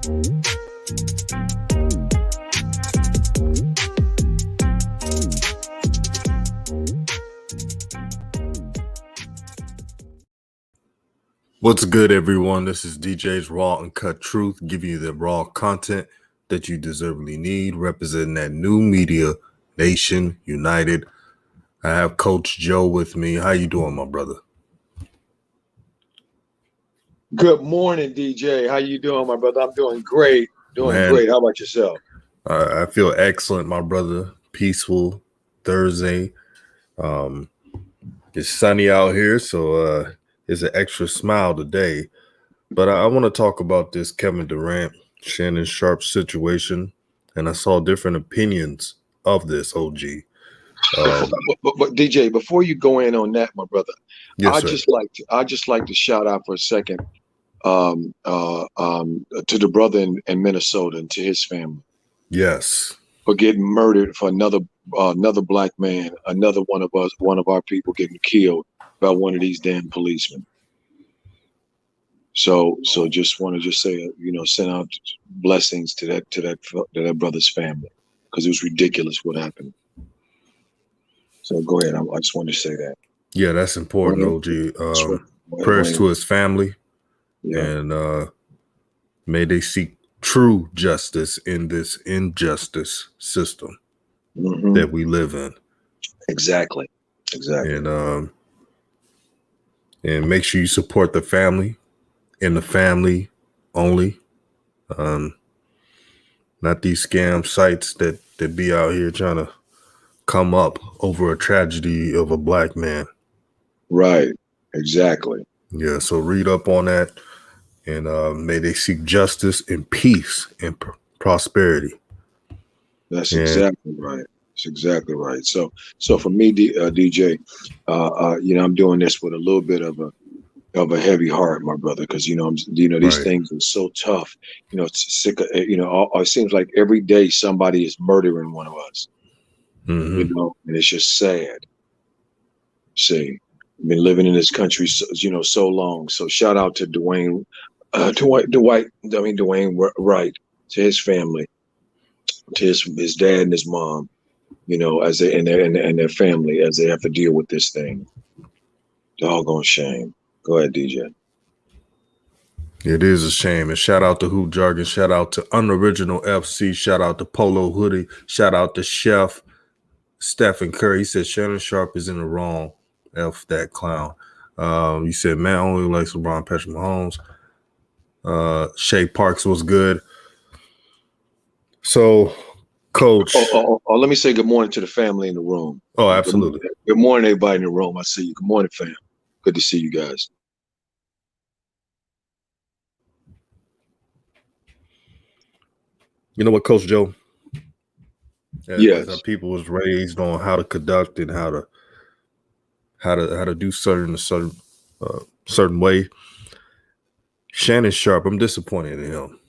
What's good, everyone? This is DJ's Raw Uncut Truth, giving you the raw content that you deservedly need, representing that new media nation united. I have Coach Joe with me. How you doing, my brother? Good morning, DJ. How you doing, my brother? I'm doing great. Great. How about yourself? I feel excellent, my brother. Peaceful Thursday. It's sunny out here, so it's an extra smile today. But I want to talk about this Kevin Durant, Shannon Sharpe situation, and I saw different opinions of this, OG. But DJ, before you go in on that, my brother, yes, I just like to shout out for a second to the brother in Minnesota and to his family. Yes. For getting murdered, for another black man, another one of our people getting killed by one of these damn policemen. So just want to say, send out blessings to that brother's family, because it was ridiculous what happened. So go ahead. I just wanted to say that. Yeah, that's important, OG. Prayers to his family, and may they seek true justice in this injustice system that we live in. Exactly. And make sure you support the family and the family only. Not these scam sites that be out here trying to come up over a tragedy of a black man. Right. Exactly. Yeah. So read up on that, and may they seek justice and peace and prosperity. That's exactly right. That's exactly right. So for me, DJ, I'm doing this with a little bit of a heavy heart, my brother, because these things are so tough. It's sick. It seems like every day somebody is murdering one of us. And it's just sad. See, I've been living in this country, so long. So shout out to Dwayne Wright, to his family, to his dad and his mom, as they and their family, as they have to deal with this thing. Doggone shame. Go ahead, DJ. It is a shame. And shout out to Hoop Jargon. Shout out to Unoriginal FC. Shout out to Polo Hoodie. Shout out to Chef Stephen Curry. He said Shannon Sharpe is in the wrong. F that clown. You said Matt only likes LeBron, Patrick Mahomes. Shea Parks was good. So, Coach. Let me say good morning to the family in the room. Oh, absolutely. Good morning, everybody in the room. I see you. Good morning, fam. Good to see you guys. You know what, Coach Joe? Yes. Our people was raised on how to conduct and how to do certain way. Shannon Sharpe, I'm disappointed in him.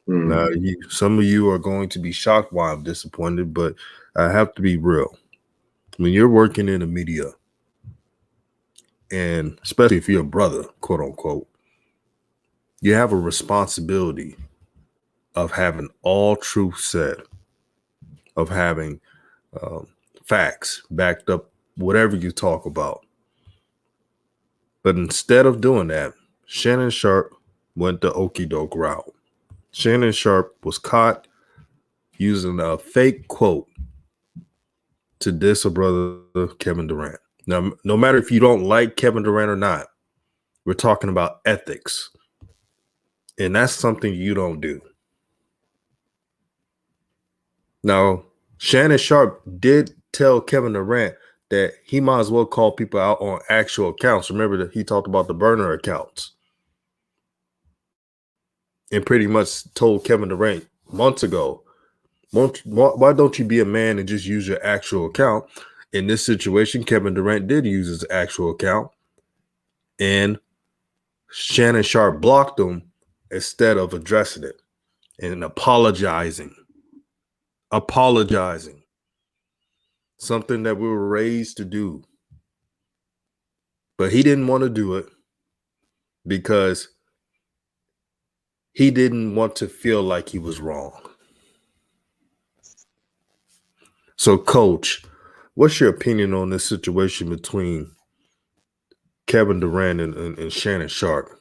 Now, some of you are going to be shocked why I'm disappointed, but I have to be real. When you're working in the media, and especially if you're a brother, quote unquote, you have a responsibility of having all truth said, of having facts backed up, whatever you talk about. But instead of doing that, Shannon Sharpe went the okie doke route. Shannon Sharpe was caught using a fake quote to diss a brother, Kevin Durant. Now, no matter if you don't like Kevin Durant or not, we're talking about ethics. And that's something you don't do. Now, Shannon Sharpe did tell Kevin Durant that he might as well call people out on actual accounts. Remember that he talked about the burner accounts. And pretty much told Kevin Durant months ago, why don't you be a man and just use your actual account? In this situation, Kevin Durant did use his actual account, and Shannon Sharpe blocked him instead of addressing it and apologizing. Something that we were raised to do. But he didn't want to do it because he didn't want to feel like he was wrong. So, Coach, what's your opinion on this situation between Kevin Durant and Shannon Sharpe?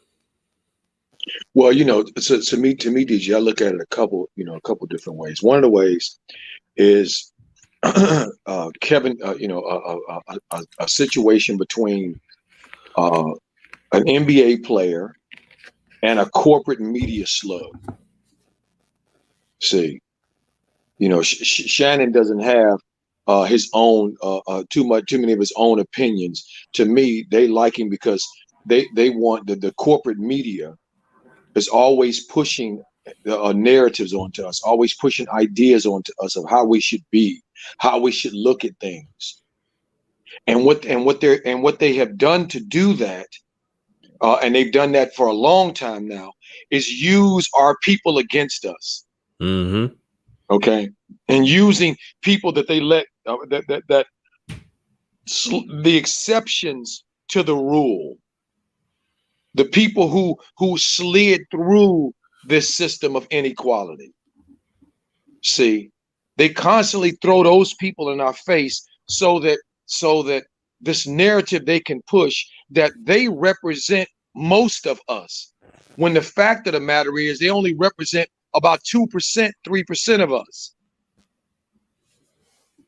Well, so to me, DJ, I look at it a couple different ways. One of the ways is Kevin, a situation between an NBA player and a corporate media slug. See, Shannon doesn't have his own too many of his own opinions. To me, they like him because they want the corporate media is always pushing narratives onto us, always pushing ideas onto us of how we should be, how we should look at things, and what they have done to do that, and they've done that for a long time now, is use our people against us. Mm-hmm. Okay, and using people that they let the exceptions to the rule, the people who slid through this system of inequality. See, they constantly throw those people in our face so that this narrative they can push that they represent most of us, when the fact of the matter is they only represent about 2%, 3% of us.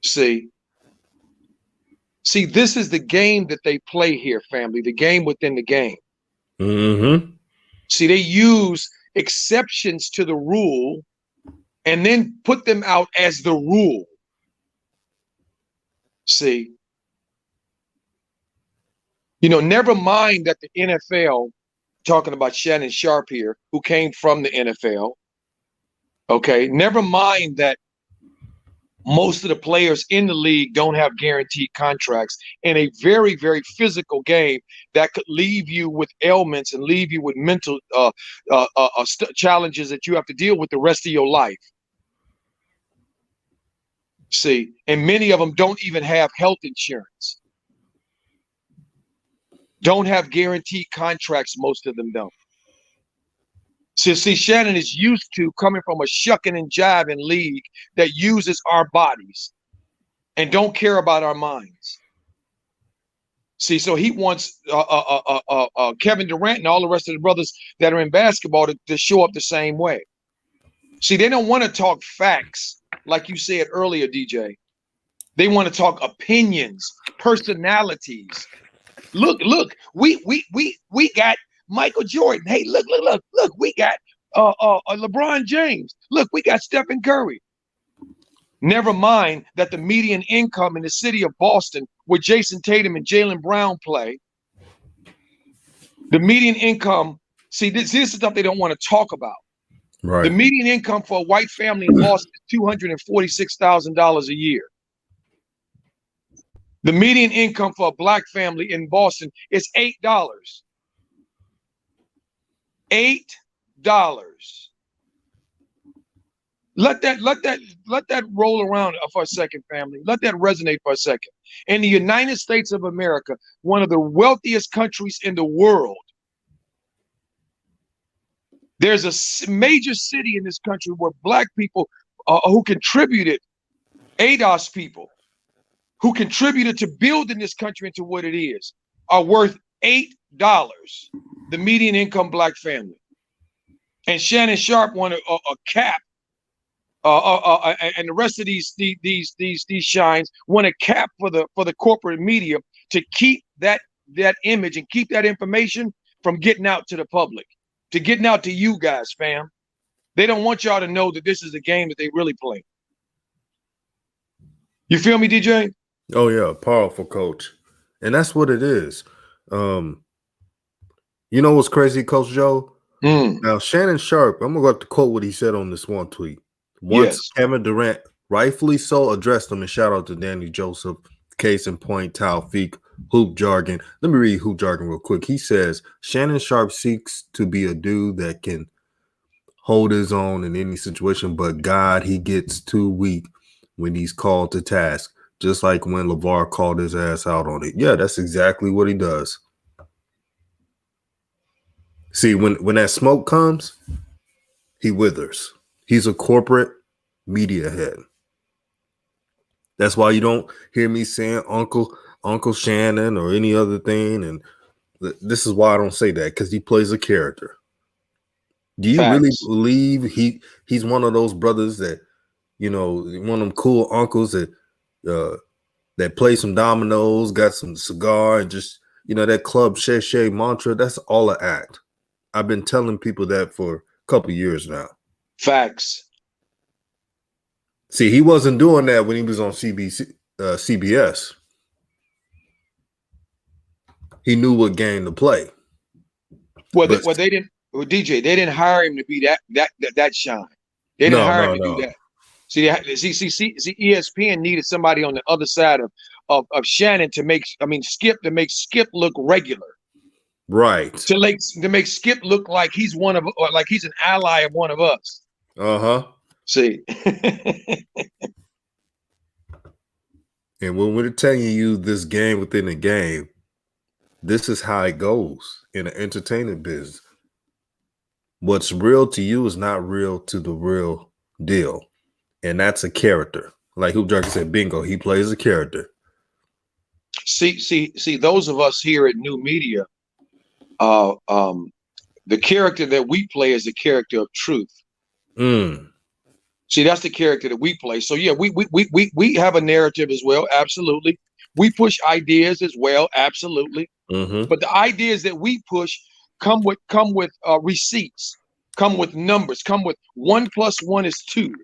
See, this is the game that they play here, family, the game within the game. Mm-hmm. See, they use exceptions to the rule and then put them out as the rule. See, never mind that the NFL, talking about Shannon Sharpe here, who came from the NFL, okay, never mind that most of the players in the league don't have guaranteed contracts in a very, very physical game that could leave you with ailments and leave you with mental challenges that you have to deal with the rest of your life. See, and many of them don't even have health insurance. Don't have guaranteed contracts, most of them don't. So see, Shannon is used to coming from a shucking and jiving league that uses our bodies and don't care about our minds. See, so he wants Kevin Durant and all the rest of the brothers that are in basketball to show up the same way. See, they don't want to talk facts, like you said earlier, DJ. They want to talk opinions, personalities. Look, we got Michael Jordan. Hey, look, we got LeBron James. Look, we got Stephen Curry. Never mind that the median income in the city of Boston, where Jason Tatum and Jaylen Brown play, the median income, see, this is stuff they don't want to talk about. Right. The median income for a white family in Boston is $246,000 a year. The median income for a black family in Boston is $8. $8. Let that roll around for a second, family. Let that resonate for a second. In the United States of America, one of the wealthiest countries in the world, there's a major city in this country where black people who contributed, ADOS people, who contributed to building this country into what it is, are worth $8. The median income black family. And Shannon Sharpe wanted a cap, and the rest of these shines want a cap for the corporate media to keep that image and keep that information from getting out to the public, to getting out to you guys, fam. They don't want y'all to know that this is a game that they really play. You feel me, DJ? Oh yeah, powerful, Coach. And that's what it is. You know what's crazy, Coach Joe? Now, Shannon Sharpe, I'm going to go to quote what he said on this one tweet. Once Kevin Durant, rightfully so, addressed him, and shout out to Danny Joseph, case in point, Taufik, hoop jargon. Let me read hoop jargon real quick. He says, Shannon Sharpe seeks to be a dude that can hold his own in any situation, but God, he gets too weak when he's called to task, just like when LeVar called his ass out on it. Yeah, that's exactly what he does. See, when that smoke comes, he withers. He's a corporate media head. That's why you don't hear me saying Uncle Shannon or any other thing. And this is why I don't say that, because he plays a character. Do you really believe he's one of those brothers that, you know, one of them cool uncles that play some dominoes, got some cigar, and just, you know, that club shay mantra? That's all an act. I've been telling people that for a couple of years now. Facts. See, he wasn't doing that when he was on CBS. He knew what game to play. Well, they didn't. Well, DJ, they didn't hire him to be that shine. They didn't hire him to do that. See, ESPN needed somebody on the other side of Shannon to make Skip look regular. Right. To make Skip look like he's like he's an ally of one of us. Uh-huh. See. And when we're telling you this game within a game, this is how it goes in the entertainment business. What's real to you is not real to the real deal. And that's a character. Like Hoop Junkie said, bingo, he plays a character. See, those of us here at New Media, the character that we play is the character of truth. See, that's the character that we play. So yeah, we have a narrative as well. Absolutely. We push ideas as well. Absolutely. But the ideas that we push come with receipts, come with numbers, come with 1 + 1 is 2.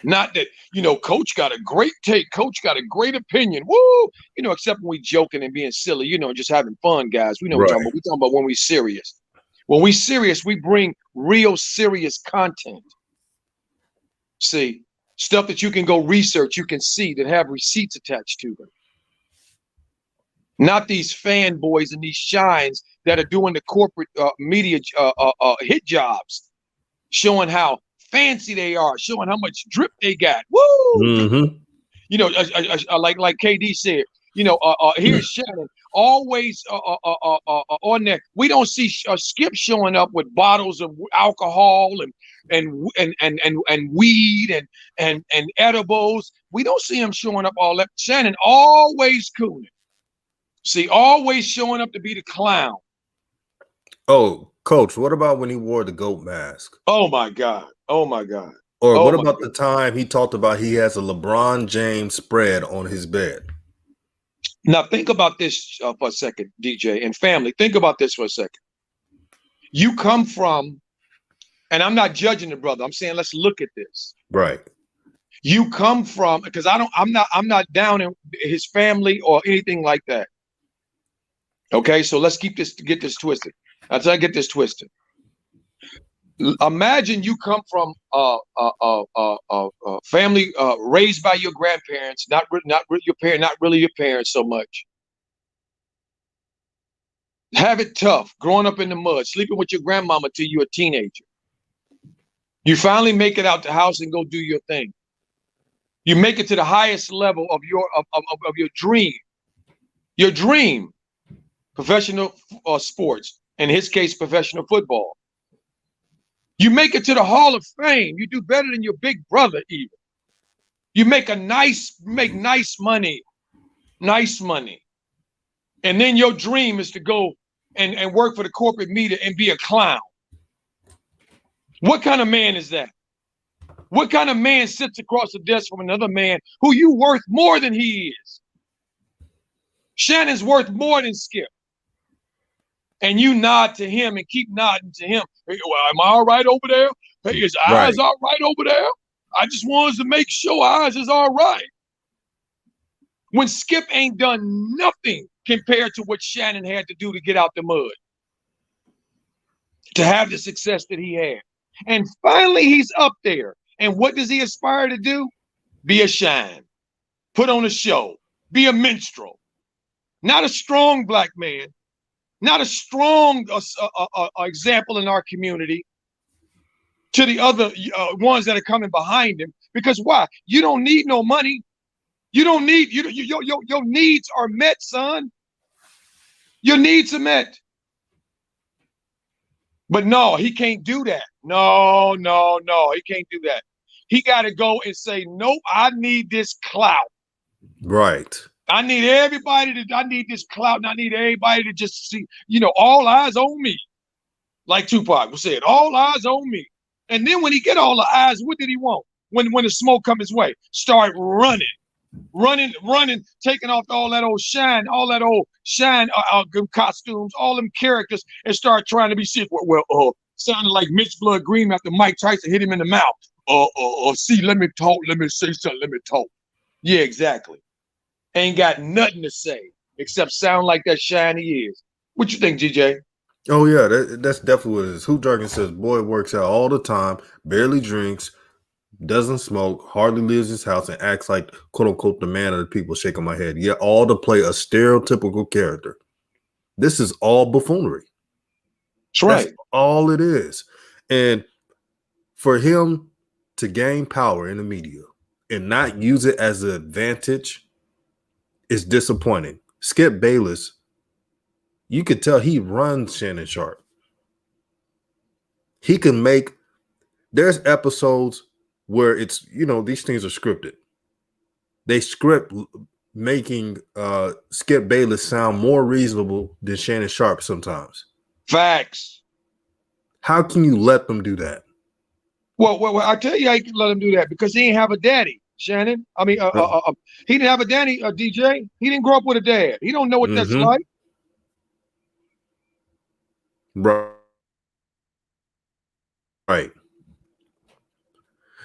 Not that, you know, coach got a great take, coach got a great opinion. Woo! You know, except when we joking and being silly, you know, just having fun, guys. We know what we're talking about. We're talking about when we serious. When we serious, we bring real serious content. See, stuff that you can go research, you can see, that have receipts attached to them. Not these fanboys and these shines that are doing the corporate media hit jobs, showing how fancy they are, showing how much drip they got. Woo! You know, like KD said, you know, here's Shannon always on there. We don't see Skip showing up with bottles of alcohol and weed and edibles. We don't see him showing up all that. Shannon always cooling. See, always showing up to be the clown. Oh, Coach, what about when he wore the goat mask? Oh my God. Oh my God. Or what about the time he talked about he has a LeBron James spread on his bed? Now think about this for a second, DJ and family. Think about this for a second. You come from, and I'm not judging the brother. I'm saying let's look at this. Right. You come from, because I'm not down in his family or anything like that. Okay, so let's get this twisted. I'll try to get this twisted. Imagine you come from a family raised by your grandparents, not really your parents so much. Have it tough, growing up in the mud, sleeping with your grandmama till you're a teenager. You finally make it out the house and go do your thing. You make it to the highest level of your dream. Your dream. Professional sports, in his case, professional football. You make it to the Hall of Fame. You do better than your big brother even. You make nice money. And then your dream is to go and work for the corporate media and be a clown. What kind of man is that? What kind of man sits across the desk from another man who you worth more than he is? Shannon's worth more than Skip. And you nod to him and keep nodding to him. Hey, well, am I all right over there? Hey, his eyes all right over there? I just wanted to make sure eyes is all right. When Skip ain't done nothing compared to what Shannon had to do to get out the mud, to have the success that he had. And finally, he's up there. And what does he aspire to do? Be a shine. Put on a show. Be a minstrel. Not a strong black man. Not a strong example in our community to the other ones that are coming behind him. Because why? You don't need no money. You don't need, your needs are met, son. Your needs are met. But no, he can't do that. No, he can't do that. He got to go and say, nope, I need this clout. Right. I need I need this clout, and I need everybody to just see, all eyes on me. Like Tupac said, all eyes on me. And then when he get all the eyes, what did he want? When the smoke come his way, start running, taking off all that old shine costumes, all them characters, and start trying to be sick. Sounding like Mitch Blood Green after Mike Tyson hit him in the mouth. See, let me talk, let me say something, let me talk. Yeah, exactly. Ain't got nothing to say except sound like that shine he is. What you think, GJ? Oh yeah, that's definitely what it is. Who Jargon says, boy works out all the time, barely drinks, doesn't smoke, hardly leaves his house, and acts like quote unquote the man of the people. Shaking my head. Yeah, all to play a stereotypical character. This is all buffoonery. That's right. That's all it is. And for him to gain power in the media and not use it as an advantage is disappointing. Skip Bayless, you could tell he runs Shannon Sharpe. He can there's episodes where it's, these things are scripted. They script making Skip Bayless sound more reasonable than Shannon Sharpe sometimes. Facts. How can you let them do that? Well, I tell you, I can let him do that because he didn't have a daddy, Shannon. I mean, he didn't have a daddy, DJ. He didn't grow up with a dad. He don't know what that's like. Right.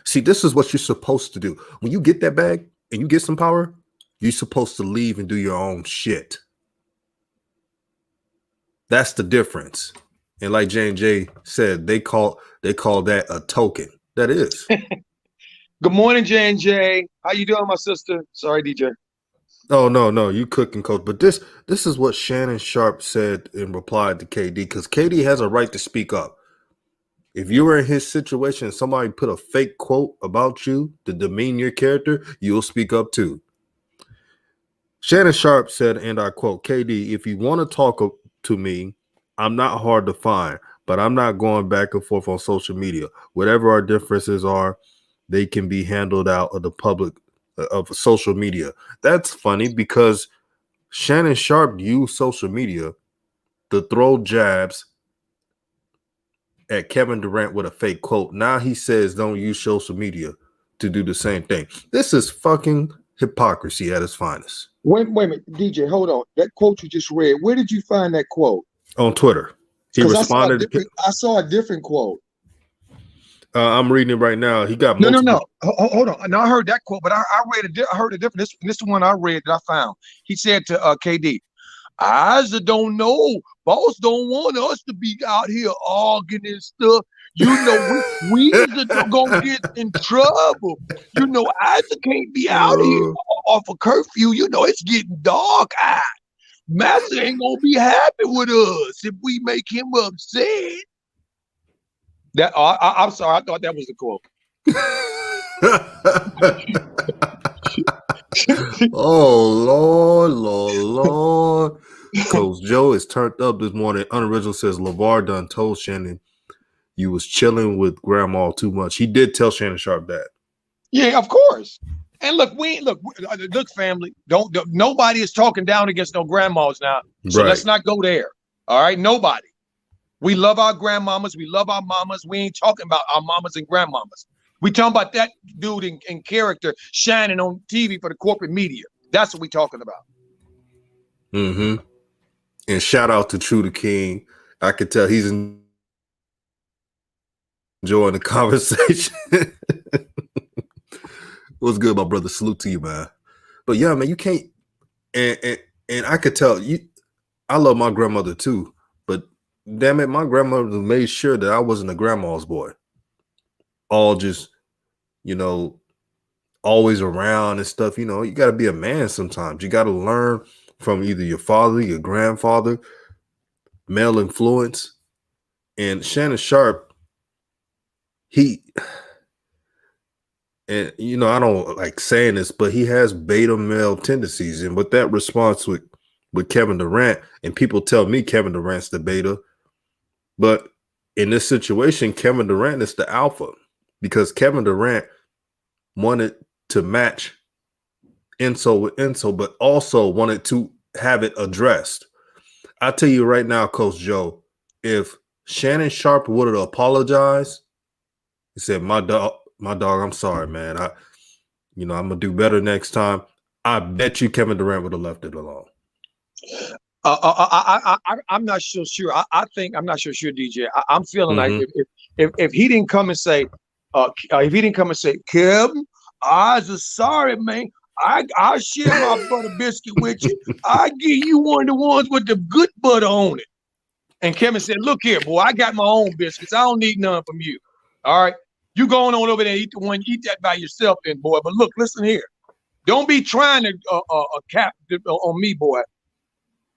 See, this is what you're supposed to do. When you get that bag and you get some power, you're supposed to leave and do your own shit. That's the difference. And like J&J said, they call that a token. That is. Good morning, J&J. How you doing, my sister? Sorry, DJ. Oh, no, you cooking, coach. But this is what Shannon Sharpe said in reply to KD, because KD has a right to speak up. If you were in his situation and somebody put a fake quote about you to demean your character, you'll speak up too. Shannon Sharpe said, and I quote, KD, if you want to talk to me, I'm not hard to find, but I'm not going back and forth on social media. Whatever our differences are, they can be handled out of the public of social media. That's funny because Shannon Sharpe used social media to throw jabs at Kevin Durant with a fake quote. Now he says don't use social media to do the same thing. This is fucking hypocrisy at its finest. Wait a minute, DJ, hold on. That quote you just read, where did you find that quote? On Twitter. He responded. I saw a different quote. I'm reading it right now. He got multiple. No. Hold on. No, I heard that quote, but I heard a different. This is the one I read that I found. He said to KD, "Eyes that don't know, boss don't want us to be out here arguing and stuff. You know, we are gonna get in trouble. You know, Isaac can't be out here off a curfew. You know, it's getting dark out. Master ain't gonna be happy with us if we make him upset." That I'm sorry, I thought that was the quote. Oh Lord. Coach Joe is turned up this morning. Unoriginal says LeVar done told Shannon you was chilling with grandma too much. He did tell Shannon Sharpe that. Yeah, of course. And look, family. Don't nobody is talking down against no grandmas now. So let's not go there. All right, nobody. We love our grandmamas. We love our mamas. We ain't talking about our mamas and grandmamas. We talking about that dude in character shining on TV for the corporate media. That's what we talking about. Mm-hmm. And shout out to True the King. I could tell he's enjoying the conversation. What's good, my brother? Salute to you, man. But yeah, man, you can't. And I could tell you. I love my grandmother too, but damn it, my grandmother made sure that I wasn't a grandma's boy. All just, always around and stuff. You got to be a man sometimes. You got to learn from either your father, your grandfather, male influence. And Shannon Sharpe, I don't like saying this, but he has beta male tendencies. And with that response with Kevin Durant, and people tell me Kevin Durant's the beta, but in this situation, Kevin Durant is the alpha because Kevin Durant wanted to match Enzo with Enzo, but also wanted to have it addressed. I tell you right now, Coach Joe, if Shannon Sharpe would have apologized, he said, my dog, I'm sorry, man. I'm gonna do better next time. I bet you Kevin Durant would have left it alone. I'm not so sure. I think I'm not so sure, DJ. I'm feeling like if he didn't come and say, Kevin, I was sorry, man. I share my butter biscuit with you. I give you one of the ones with the good butter on it. And Kevin said, look here, boy, I got my own biscuits. I don't need none from you. All right. You going on over there and eat the one, eat that by yourself then, boy. But look, listen here. Don't be trying to cap on me, boy.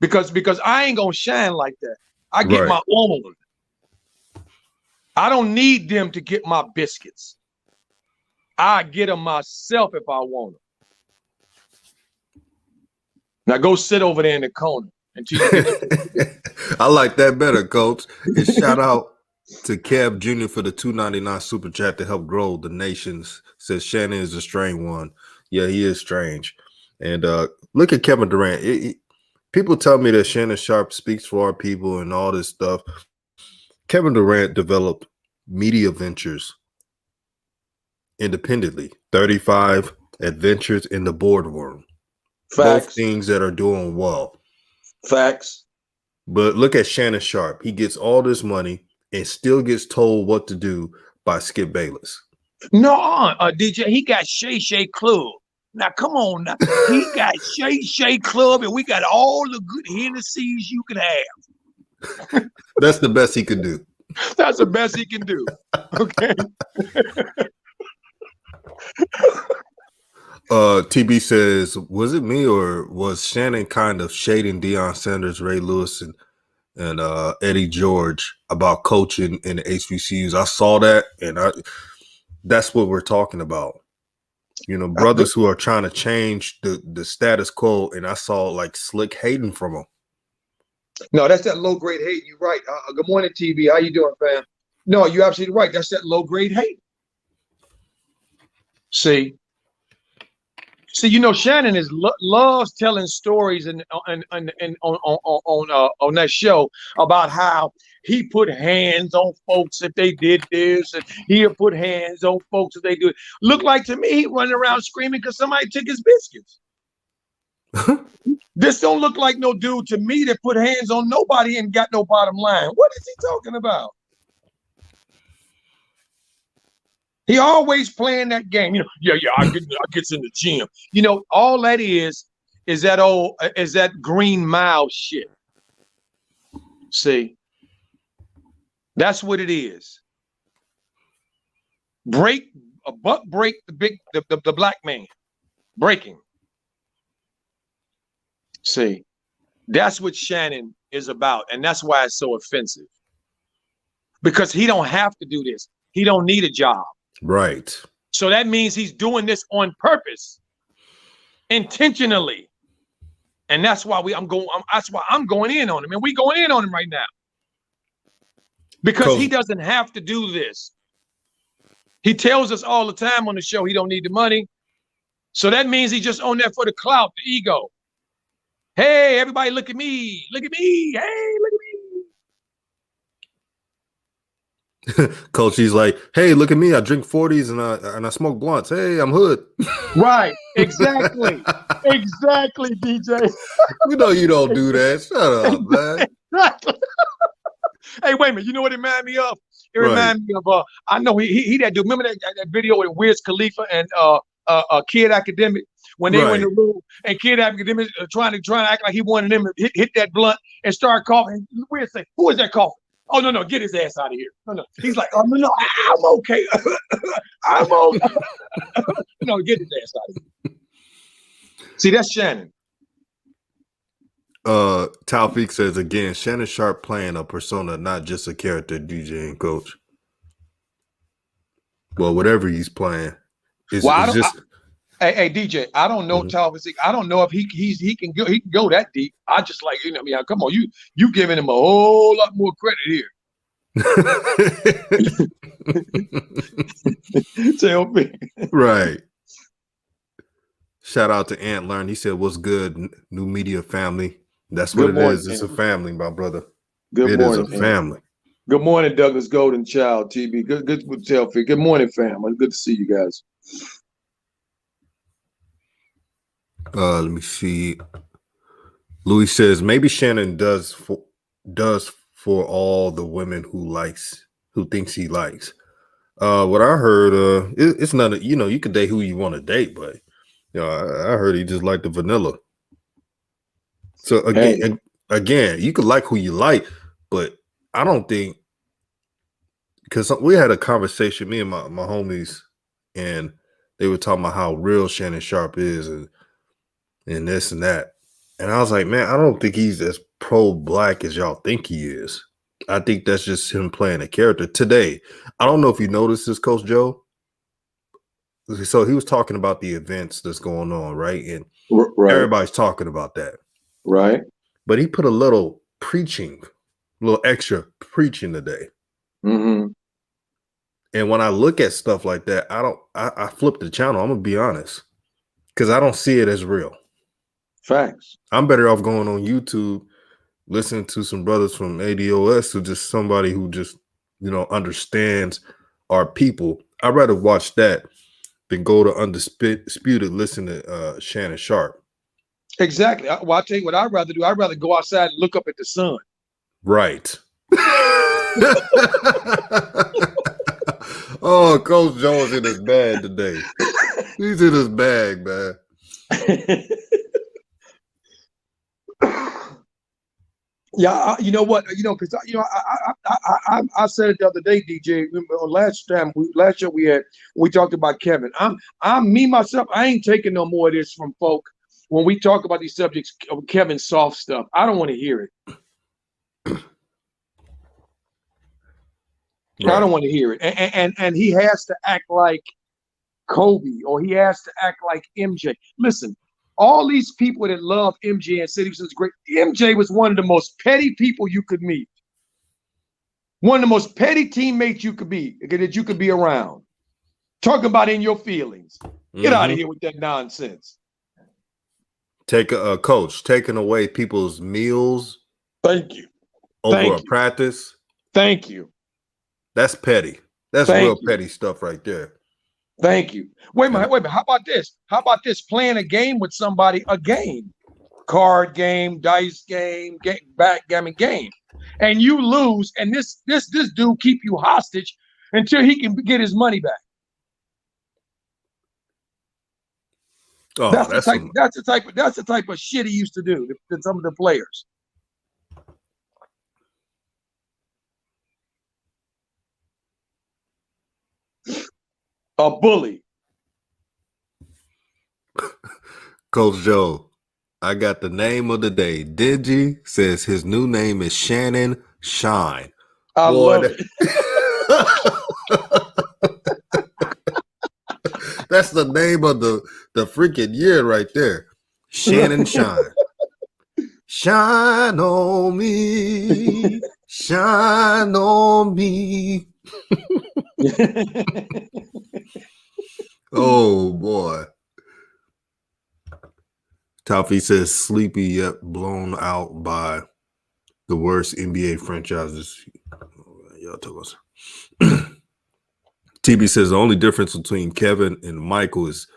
Because I ain't gonna shine like that. I get my own. I don't need them to get my biscuits. I get them myself if I want them. Now go sit over there in the corner until you get I like that better, Coach. And shout out to Kev Jr. for the $2.99 super chat to help grow the nations. Says Shannon is a strange one. Yeah, he is strange. And look at Kevin Durant. People tell me that Shannon Sharpe speaks for our people and all this stuff. Kevin Durant developed media ventures independently. 35 adventures in the boardroom. Facts. Both things that are doing well. Facts. But look at Shannon Sharpe. He gets all this money and still gets told what to do by Skip Bayless. No, DJ, he got Shay Shay Club. Now, come on now. He got Shay Shay Club, and we got all the good Hennessy's you can have. That's the best he could do. That's the best he can do. Okay. TB says, was it me or was Shannon kind of shading Deion Sanders, Ray Lewis, and Eddie George about coaching in the HBCUs? I saw that, and that's what we're talking about. You know, brothers who are trying to change the status quo, and I saw like slick hating from them. No, that's that low grade hate. You're right. Good morning, TB. How you doing, fam? No, you're absolutely right. That's that low grade hate. See, you know, Shannon loves telling stories and on that show about how he put hands on folks if they did this, and he'll put hands on folks if they do it. Look like to me he running around screaming because somebody took his biscuits. This don't look like no dude to me that put hands on nobody and got no bottom line. What is he talking about? He always playing that game. You know, I gets in the gym. You know, all that is that Green Mile shit. See, that's what it is. Break the black man. Breaking. See, that's what Shannon is about, and that's why it's so offensive. Because he don't have to do this. He don't need a job. Right. So that means he's doing this on purpose, intentionally. And that's why I'm going in on him. And we going in on him right now. Because he doesn't have to do this. He tells us all the time on the show he don't need the money. So that means he's just on there for the clout, the ego. Hey, everybody, look at me. Look at me. Hey, look at me. Coach, he's like, hey, look at me. I drink 40s and I smoke blunts. Hey, I'm hood. Right. Exactly. Exactly, DJ. You know you don't do that. Shut up, man. Exactly. Hey, wait a minute. You know what it reminded me of? It reminded me of I know he that dude. Remember that video with Wiz Khalifa and Kid Academic when they were in the room and Kid Academic trying to act like he wanted them to hit that blunt and start coughing. Wiz say, "Who is that coughing?" Oh, no, get his ass out of here. No. He's like, oh, no, I'm okay. I'm okay. No, get his ass out of here. See, that's Shannon. Taufik says again, Shannon Sharpe playing a persona, not just a character, DJ and Coach. Well, whatever he's playing. Hey, DJ, I don't know Taufik. I don't know if he can go that deep. I just like, come on, you giving him a whole lot more credit here. Tell me. Right. Shout out to Ant Learn. He said, "What's good, new media family?" That's what Good it morning, is. It's a Ant. family, my brother. Good It is a morning, Ant. family. Good morning, Douglas Golden Child, TB. Good with Telfie. Good morning, fam. Good to see you guys. Let me see. Louis says maybe Shannon does for all the women who thinks he likes. What I heard, it's not you can date who you want to date, but I heard he just liked the vanilla. So again, you could like who you like, but I don't think, because we had a conversation, me and my homies, and they were talking about how real Shannon Sharpe is and this and that. And I was like, man, I don't think he's as pro-black as y'all think he is. I think that's just him playing a character. Today, I don't know if you noticed this, Coach Joe. So he was talking about the events that's going on, right? And everybody's talking about that. Right. But he put a little extra preaching today. Mm-hmm. And when I look at stuff like that, I flip the channel. I'm going to be honest, because I don't see it as real. Facts. I'm better off going on YouTube, listening to some brothers from ADOS who just somebody who just, understands our people. I'd rather watch that than go to Undisputed, listen to Shannon Sharpe. Exactly. Well, I'll tell you what I'd rather do. I'd rather go outside and look up at the sun. Right. Oh, Coach Jones in his bag today. He's in his bag, man. Yeah, you know what? Because I said it the other day, DJ. Last year we talked about Kevin. I'm me myself. I ain't taking no more of this from folk when we talk about these subjects. Kevin's soft stuff. I don't want to hear it. Right. I don't want to hear it. And he has to act like Kobe, or he has to act like MJ. Listen. All these people that love MJ and said he was great. MJ was one of the most petty people you could meet. One of the most petty teammates you could be, that you could be around. Talking about in your feelings. Get out of here with that nonsense. Coach, taking away people's meals. Thank you. Over a practice. Thank you. That's petty. That's real petty stuff right there. Thank you. Wait a minute. How about this? How about this? Playing a game with somebody, a game, card game, dice game, backgammon game, and you lose, and this dude keep you hostage until he can get his money back. Oh, that's the type of shit he used to do to some of the players. A bully. Coach Joe, I got the name of the day. Digi says his new name is Shannon Shine. I love it. That's the name of the freaking year right there. Shannon Shine. Shine on me. Shine on me. Oh boy. Talfi says sleepy yet blown out by the worst NBA franchises. Y'all tell us. TB says the only difference between Kevin and Michael is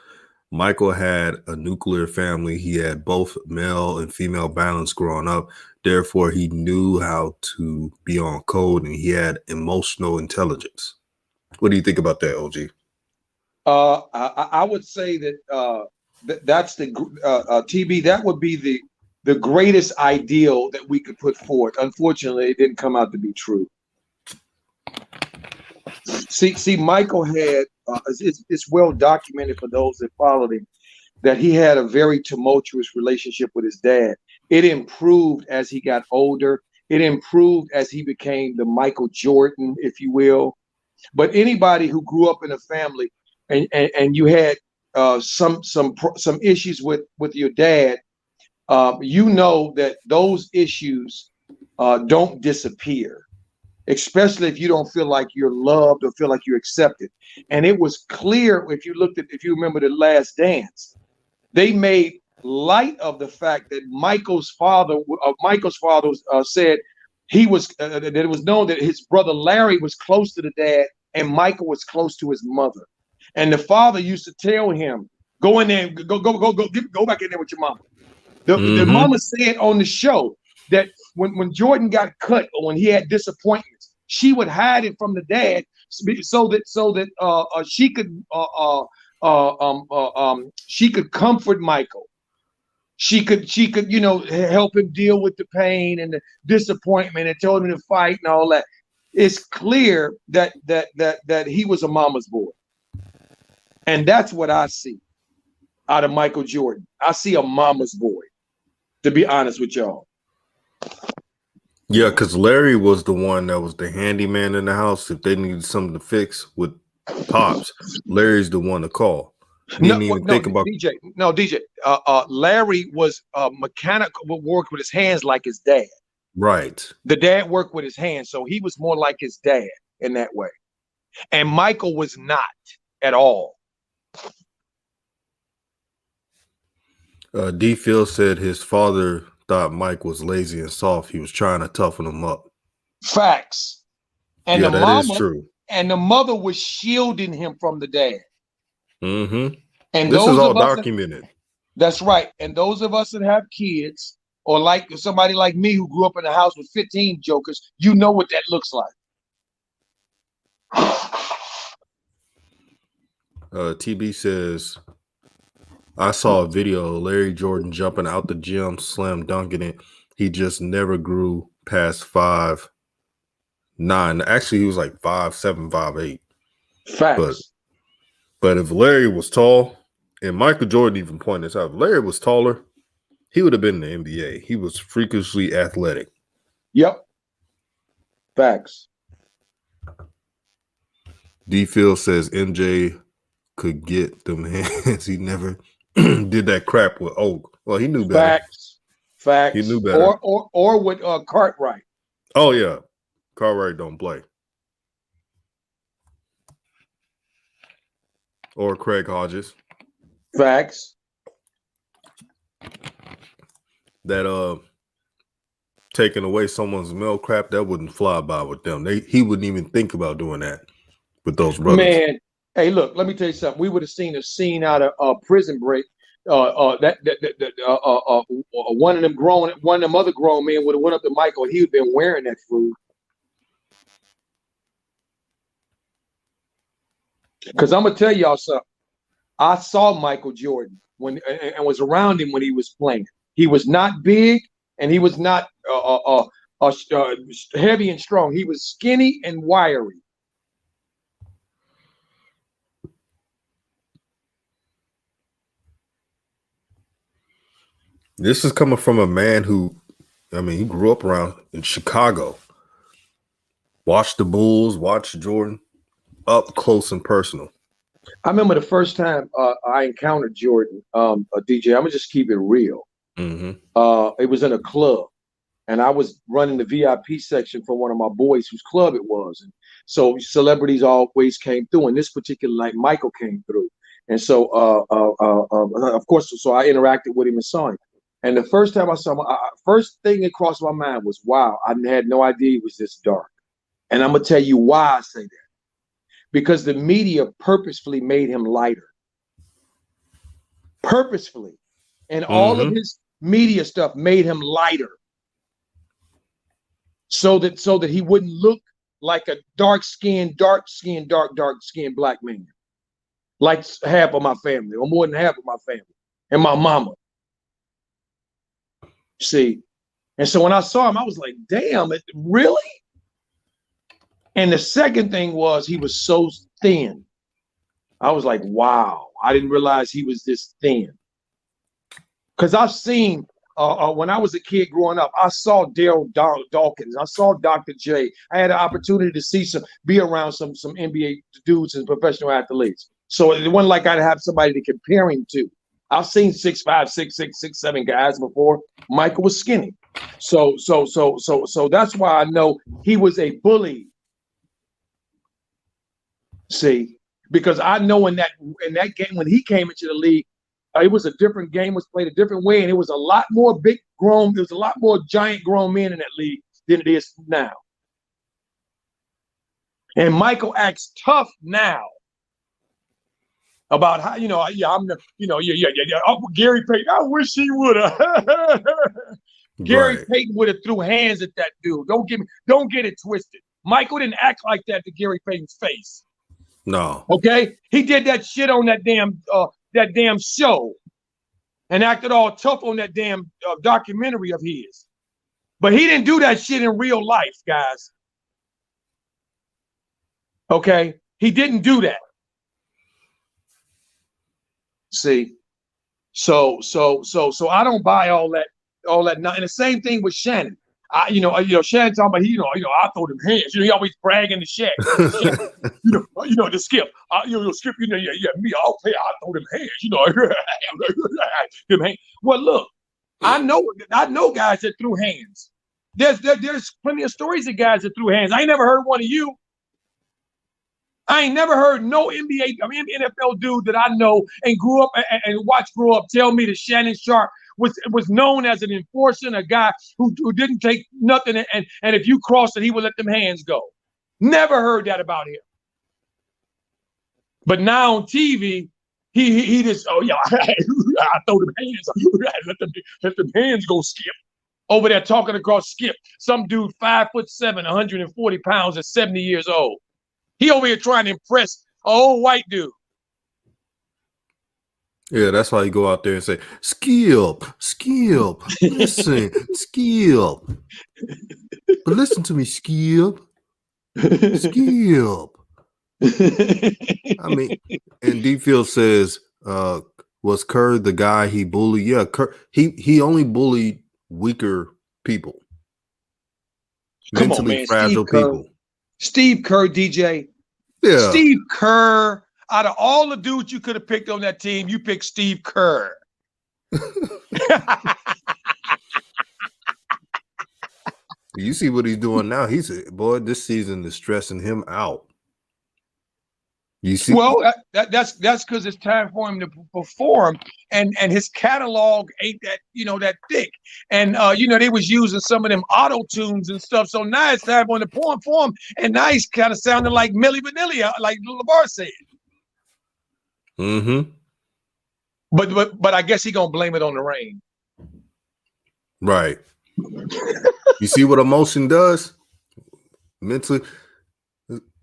Michael had a nuclear family. He had both male and female balance growing up. Therefore, he knew how to be on code and he had emotional intelligence. What do you think about that, OG? I would say that that's the TB. That would be the greatest ideal that we could put forth. Unfortunately, it didn't come out to be true. See, Michael had it's well documented for those that followed him that he had a very tumultuous relationship with his dad. It improved as he got older. It improved as he became the Michael Jordan, if you will. But anybody who grew up in a family and you had some issues with your dad, you know that those issues don't disappear. especially if you don't feel like you're loved or feel like you're accepted. And it was clear if you remember The Last Dance, they made light of the fact that Michael's father said that it was known that his brother Larry was close to the dad and Michael was close to his mother. And the father used to tell him, go in there, go back in there with your mama. The mama said on the show that when Jordan got cut or when he had disappointments, she would hide it from the dad so that she could comfort Michael. She could help him deal with the pain and the disappointment and told him to fight and all that. It's clear that he was a mama's boy. And that's what I see out of Michael Jordan. I see a mama's boy, to be honest with y'all. Yeah, because Larry was the one that was the handyman in the house. If they needed something to fix with Pops, Larry's the one to call. DJ. Larry was mechanical, worked with his hands like his dad. Right. The dad worked with his hands, so he was more like his dad in that way. And Michael was not at all. D. Phil said his father thought Mike was lazy and soft. He was trying to toughen him up. Facts. And yeah, that is true. And the mother was shielding him from the dad. Mm-hmm. And this is all documented. That's right. And those of us that have kids, or like somebody like me who grew up in a house with 15 jokers, you know what that looks like. TB says, I saw a video of Larry Jordan jumping out the gym, slam dunking it. He just never grew past 5'9". Actually, he was like 5'7", 5'8". Facts. But if Larry was tall, and Michael Jordan even pointed this out, if Larry was taller, he would have been in the NBA. He was freakishly athletic. Yep. Facts. D. Phil says MJ could get them hands. He never did that crap with Oak. Well, he knew better. Facts. He knew better. Or with Cartwright. Oh yeah, Cartwright don't play. Or Craig Hodges. Facts. That taking away someone's milk crap, that wouldn't fly by with them. He wouldn't even think about doing that with those brothers. Man, hey, look, let me tell you something. We would have seen a scene out of Prison Break. One of them other grown men would have went up to Michael. He would have been wearing that food. Because I'm gonna tell y'all something. I saw Michael Jordan and was around him when he was playing. He was not big and he was not heavy and strong. He was skinny and wiry. This is coming from a man who, he grew up around in Chicago. Watched the Bulls, watched Jordan up close and personal. I remember the first time I encountered Jordan, DJ. I'm gonna just keep it real. Mm-hmm. It was in a club, and I was running the VIP section for one of my boys whose club it was. And so celebrities always came through, and this particular night, Michael came through. And so, of course, so I interacted with him and saw him. And the first time I saw him, first thing that crossed my mind was, wow, I had no idea it was this dark. And I'm gonna tell you why I say that. Because the media purposefully made him lighter. Purposefully. And all of his media stuff made him lighter. So that he wouldn't look like a dark-skinned black man. Like half of my family, or more than half of my family, and my mama. See? And so when I saw him, I was like, damn, really? And the second thing was he was so thin. I was like, wow, I didn't realize he was this thin. Because I've seen, when I was a kid growing up, I saw Daryl Dawkins. I saw Dr. J. I had an opportunity to be around some NBA dudes and professional athletes. So it wasn't like I'd have somebody to compare him to. I've seen 6'5", 6'6", 6'7" guys before. Michael was skinny. So that's why I know he was a bully. See, because I know in that game when he came into the league, it was a different game, was played a different way, and it was a lot more big grown. There was a lot more giant grown men in that league than it is now. And Michael acts tough now about how, I'm the, Uncle Gary Payton. I wish he would have. Gary Payton would have threw hands at that dude. Don't get it twisted. Michael didn't act like that to Gary Payton's face. No. Okay, he did that shit on that damn show, and acted all tough on that damn documentary of his. But he didn't do that shit in real life, guys. Okay, he didn't do that. See, so I don't buy all that. And the same thing with Shannon. Shannon talking about I throw them hands. He always bragging to Shaq. The Skip. Skip. Me. I'll throw them hands. Them hands. Well, look, I know guys that threw hands. There's plenty of stories of guys that threw hands. I ain't never heard one of you. I ain't never heard no NFL dude that I know and grew up and watched grow up tell me that Shannon Sharpe was known as an enforcer, a guy who didn't take nothing, and if you crossed it, he would let them hands go. Never heard that about him. But now on TV, he just I throw them hands, let them hands go, Skip. Over there talking across Skip, some dude 5'7", 140 pounds, at 70 years old. He over here trying to impress an old white dude. Yeah, that's why you go out there and say, Skip, listen, Skip. But listen to me, Skip. I mean, and D-Field says, was Kerr the guy he bullied? Yeah, Kerr, he only bullied weaker people. Come mentally on, man. fragile people. Steve Kerr, DJ. Yeah. Steve Kerr. Out of all the dudes you could have picked on that team, you picked Steve Kerr. You see what he's doing now. This season is stressing him out. You see? Well, that's because it's time for him to perform, and his catalog ain't that thick, and they was using some of them auto tunes and stuff. So now it's time for him to perform for him, and now he's kind of sounding like Milli Vanilli, like LeVar said. Mm-hmm. But I guess he gonna blame it on the rain. Right. You see what emotion does? Mentally,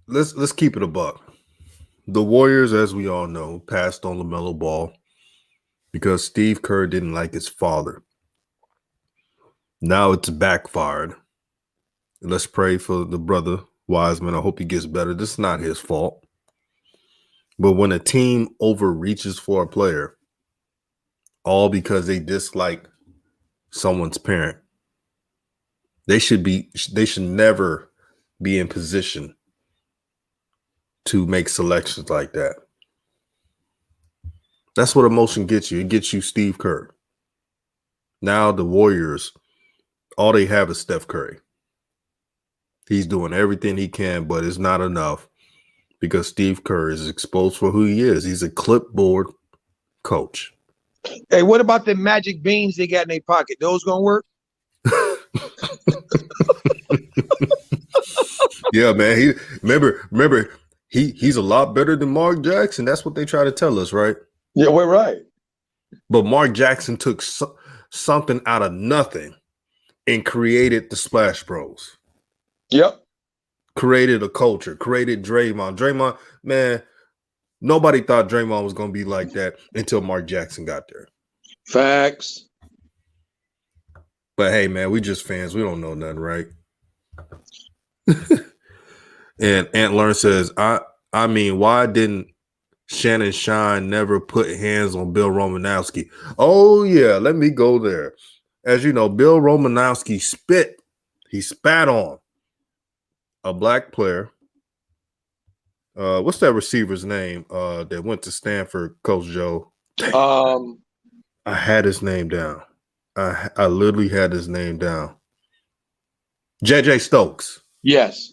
let's keep it a buck. The Warriors, as we all know, passed on LaMelo Ball because Steve Kerr didn't like his father. Now it's backfired. Let's pray for the brother Wiseman. I hope he gets better. This is not his fault. But when a team overreaches for a player, all because they dislike someone's parent, they should never be in position to make selections like that. That's what emotion gets you. It gets you Steve Kerr. Now the Warriors, all they have is Steph Curry. He's doing everything he can, but it's not enough because Steve Kerr is exposed for who he is. He's a clipboard coach. Hey, what about the magic beans they got in their pocket? Those gonna work? Yeah, man. Remember, he's a lot better than Mark Jackson. That's what they try to tell us, right? Yeah, we're right. But Mark Jackson took something out of nothing and created the Splash Bros. Yep. Created a culture, created Draymond. Draymond, man, nobody thought Draymond was going to be like that until Mark Jackson got there. Facts. But hey, man, we just fans. We don't know nothing, right? And Ant Learn says, I mean, why didn't Shannon Shine never put hands on Bill Romanowski? Oh, yeah, let me go there. As you know, Bill Romanowski spat on a black player. What's that receiver's name that went to Stanford, Coach Joe? I had his name down. I literally had his name down. JJ Stokes. Yes.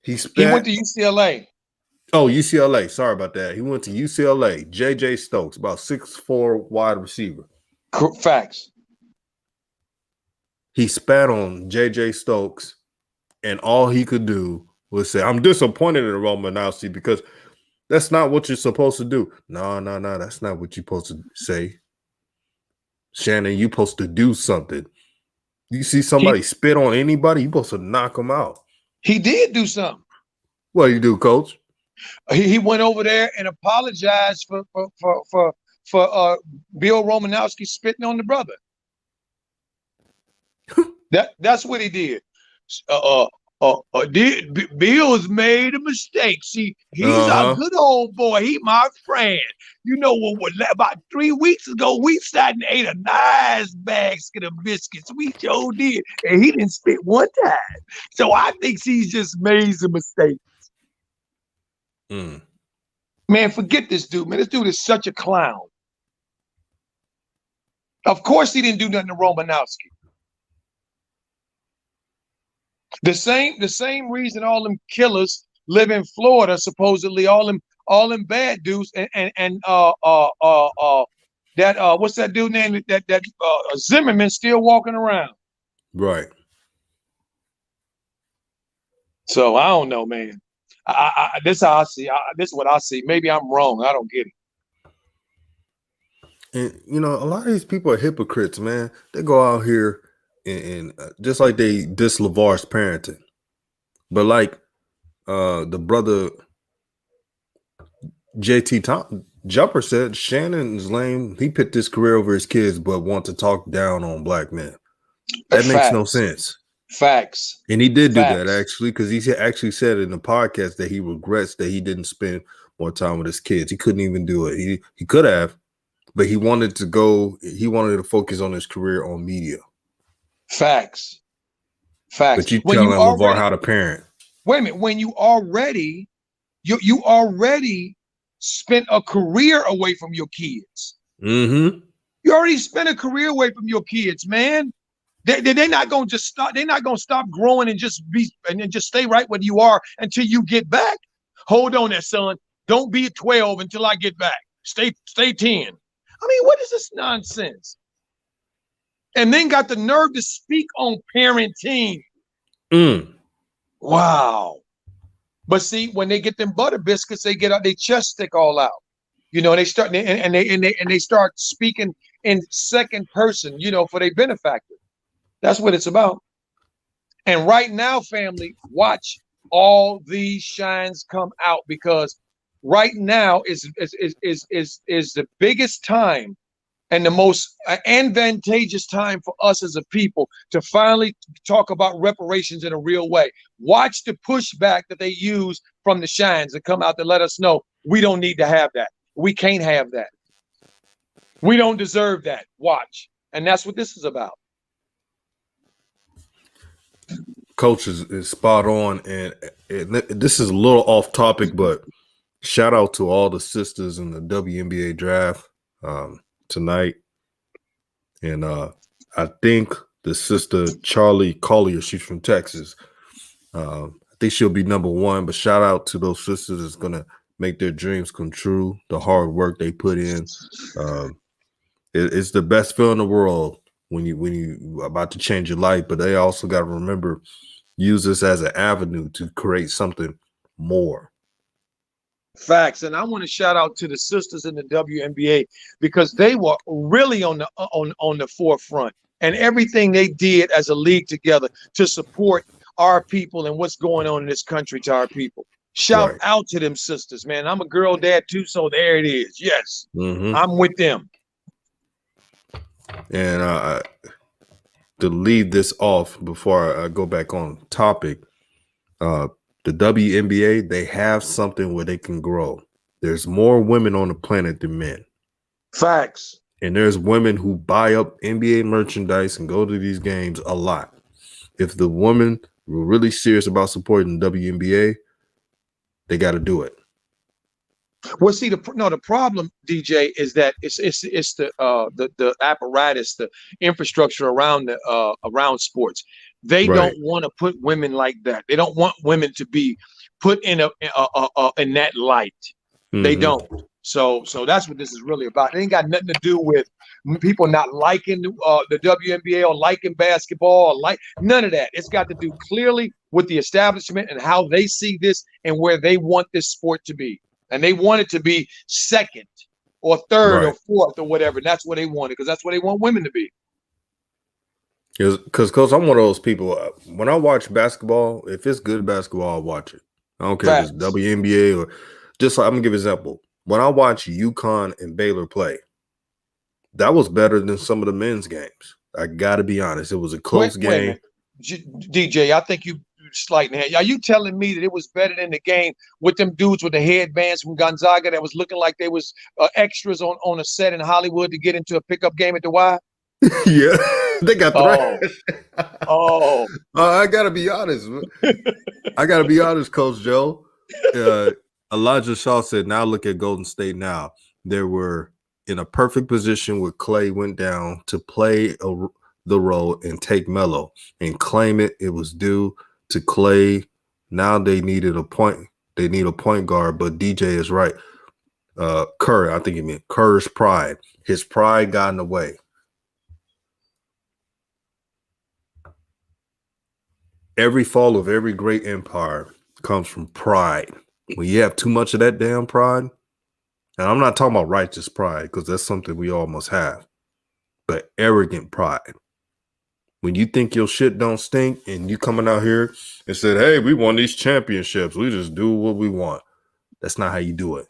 He He went to spat. UCLA. Oh, UCLA. Sorry about that. He went to UCLA. JJ Stokes, about 6'4" wide receiver. Facts. He spat on JJ Stokes, and all he could do was say, "I'm disappointed in Romanowski because that's not what you're supposed to do." No, that's not what you're supposed to say. Shannon, you're supposed to do something. You see somebody spit on anybody, you're supposed to knock them out. He did do something. What do you do, coach? He went over there and apologized for Bill Romanowski spitting on the brother. That's what he did. Bill's made a mistake. See, he's a good old boy. He my friend. You know what? About 3 weeks ago, we sat and ate a nice basket of biscuits. We sure did, and he didn't spit one time. So I think he's just made some mistakes. Man, forget this dude, man. This dude is such a clown. Of course he didn't do nothing to Romanowski. The same reason all them killers live in Florida, supposedly all them bad dudes and what's that dude name that Zimmerman still walking around. Right. So I don't know, man. This is how I see. This is what I see. Maybe I'm wrong. I don't get it. And you know, a lot of these people are hypocrites, man. They go out here and just like they diss LeVar's parenting, but like the brother JT Jumper said, Shannon's lame. He picked his career over his kids, but want to talk down on black men. That makes no sense. Facts. And he did do that actually, because he actually said in the podcast that he regrets that he didn't spend more time with his kids. He couldn't even do it. He could have, but he wanted to focus on his career on media. Facts. But you telling LeVar how to parent. Wait a minute. When you already spent a career away from your kids. Mm-hmm. You already spent a career away from your kids, man. They're not gonna just stop. They're not gonna stop growing and just stay right where you are until you get back. Hold on there, son. Don't be 12 until I get back. Stay 10. I mean, what is this nonsense? And then got the nerve to speak on parenting. Wow. But see, when they get them butter biscuits, they get out their chest stick all out. You know, they start and they start speaking in second person, you know, for their benefactor. That's what it's about. And right now, family, watch all these shines come out, because right now is the biggest time and the most advantageous time for us as a people to finally talk about reparations in a real way. Watch the pushback that they use from the shines that come out to let us know we don't need to have that. We can't have that. We don't deserve that. Watch. And that's what this is about. Coach is spot on, and this is a little off topic, but shout out to all the sisters in the WNBA draft tonight. And I think the sister Charlie Collier, she's from Texas. I think she'll be number 1, but shout out to those sisters that's gonna make their dreams come true. The hard work they put in. It's the best feeling in the world when you about to change your life, but they also got to remember, use this as an avenue to create something more. Facts. And I want to shout out to the sisters in the WNBA, because they were really on the forefront, and everything they did as a league together to support our people and what's going on in this country to our people. Shout out to them sisters, man. I'm a girl dad too, so there it is. Yes, I'm with them. And to leave this off before I go back on topic, the WNBA, they have something where they can grow. There's more women on the planet than men. Facts. And there's women who buy up NBA merchandise and go to these games a lot. If the women were really serious about supporting the WNBA, they got to do it. Well, see, the problem, DJ, is that it's the apparatus, the infrastructure around the around sports. They Right. don't want to put women like that. They don't want women to be put in in that light. They don't. So that's what this is really about. It ain't got nothing to do with people not liking the WNBA or liking basketball or like none of that. It's got to do clearly with the establishment and how they see this and where they want this sport to be. And they want it to be second or third or fourth or whatever. And that's what they want it, because that's what they want women to be. Because I'm one of those people. When I watch basketball, if it's good basketball, I'll watch it. I don't care if it's WNBA or just like, I'm gonna give an example. When I watch UConn and Baylor play, that was better than some of the men's games. I got to be honest. It was a close game. DJ, I think you slighting hand. Are you telling me that it was better than the game with them dudes with the headbands from Gonzaga that was looking like they was extras on a set in Hollywood to get into a pickup game at the Y? Yeah, they got thrashed. I got to be honest. I got to be honest, Coach Joe. Elijah Shaw said, now look at Golden State now. They were in a perfect position where Clay went down to play the role and take Melo and claim it. It was due to Clay. Now they needed a point. They need a point guard, but DJ is right. Curry, I think he meant Kerr's pride. His pride got in the way. Every fall of every great empire comes from pride. When you have too much of that damn pride, and I'm not talking about righteous pride because that's something we all must have, but arrogant pride. When you think your shit don't stink and you coming out here and said, hey, we won these championships, we just do what we want. That's not how you do it.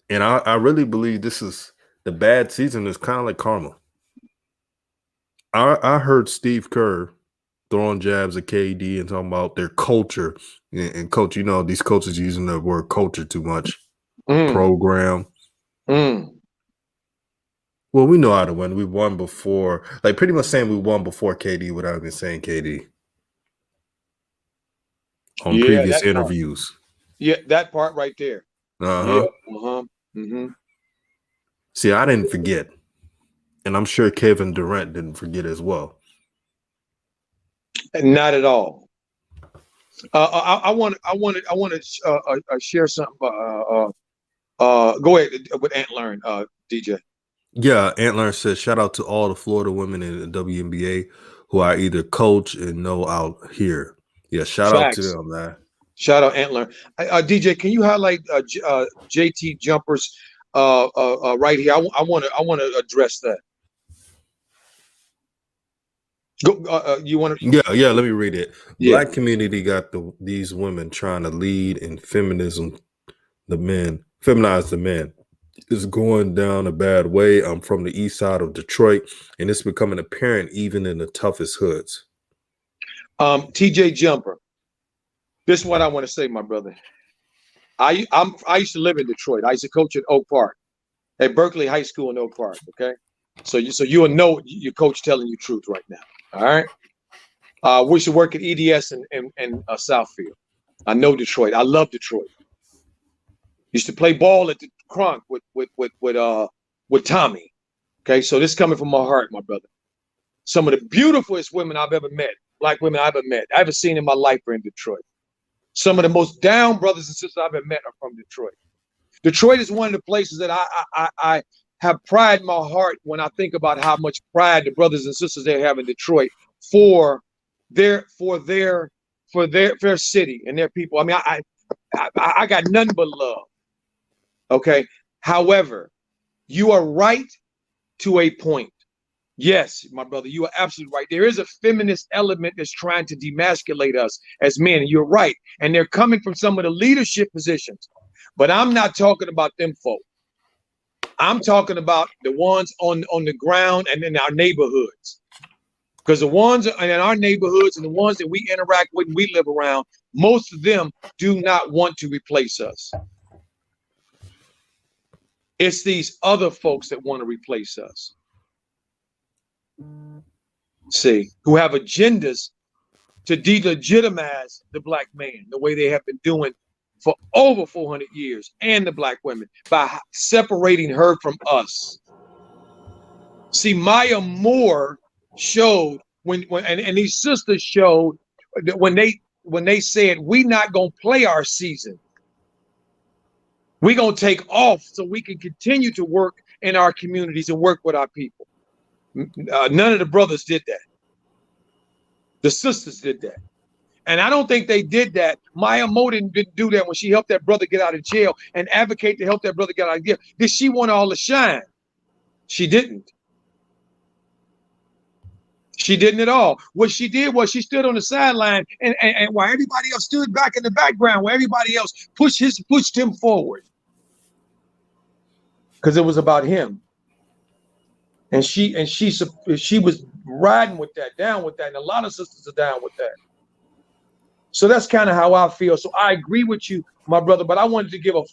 And I really believe this is the bad season is kind of like karma. I heard Steve Kerr throwing jabs at KD and talking about their culture. And coach, you know, these coaches using the word culture too much. Program. Well, we know how to win. We won before, like pretty much saying we won before KD without even saying KD on previous interviews. Yeah, that part right there. See, I didn't forget. And I'm sure Kevin Durant didn't forget as well. Not at all. I want to share something. Go ahead with Ant Learn, DJ. Yeah, Ant Learn says, shout out to all the Florida women in the WNBA who I either coach and know out here. Yeah, shout out to them, man. Shout out Ant Learn. DJ, can you highlight JT Jumpers right here? I want to address that. Go, you want to? Yeah. Let me read it. Black community got these women trying to lead in feminism. Feminize the men. It's going down a bad way. I'm from the east side of Detroit, and it's becoming apparent even in the toughest hoods. TJ Jumper. This is what I want to say, my brother. I used to live in Detroit. I used to coach at Oak Park, at Berkeley High School in Oak Park. Okay, so you will know your coach telling you truth right now. All right. We used to work at EDS in Southfield. I know Detroit. I love Detroit. Used to play ball at the Kronk with Tommy. Okay, so this is coming from my heart, my brother. Some of the beautifulest women I've ever met, black women I've ever seen in my life are in Detroit. Some of the most down brothers and sisters I've ever met are from Detroit. Detroit is one of the places that I have pride in my heart when I think about how much pride the brothers and sisters they have in Detroit for their city and their people. I mean, I got none but love. Okay. However, you are right to a point. Yes, my brother, you are absolutely right. There is a feminist element that's trying to demasculate us as men. And you're right. And they're coming from some of the leadership positions. But I'm not talking about them folk. I'm talking about the ones on the ground and in our neighborhoods. Because the ones in our neighborhoods and the ones that we interact with and we live around, most of them do not want to replace us. It's these other folks that want to replace us. See, who have agendas to delegitimize the black man the way they have been doing for over 400 years, and the black women, by separating her from us. See, Maya Moore showed and these sisters showed that when they said, we not gonna play our season. We're gonna take off so we can continue to work in our communities and work with our people. None of the brothers did that. The sisters did that. And I don't think they did that. Maya Moore didn't do that when she helped that brother get out of jail and advocate to help that brother get out of jail. Did she want all the shine? She didn't. She didn't at all. What she did was she stood on the sideline and while everybody else stood back in the background, where everybody else pushed him forward. Because it was about him. And she was riding with that, down with that, and a lot of sisters are down with that. So that's kind of how I feel. So I agree with you, my brother, but I wanted to give a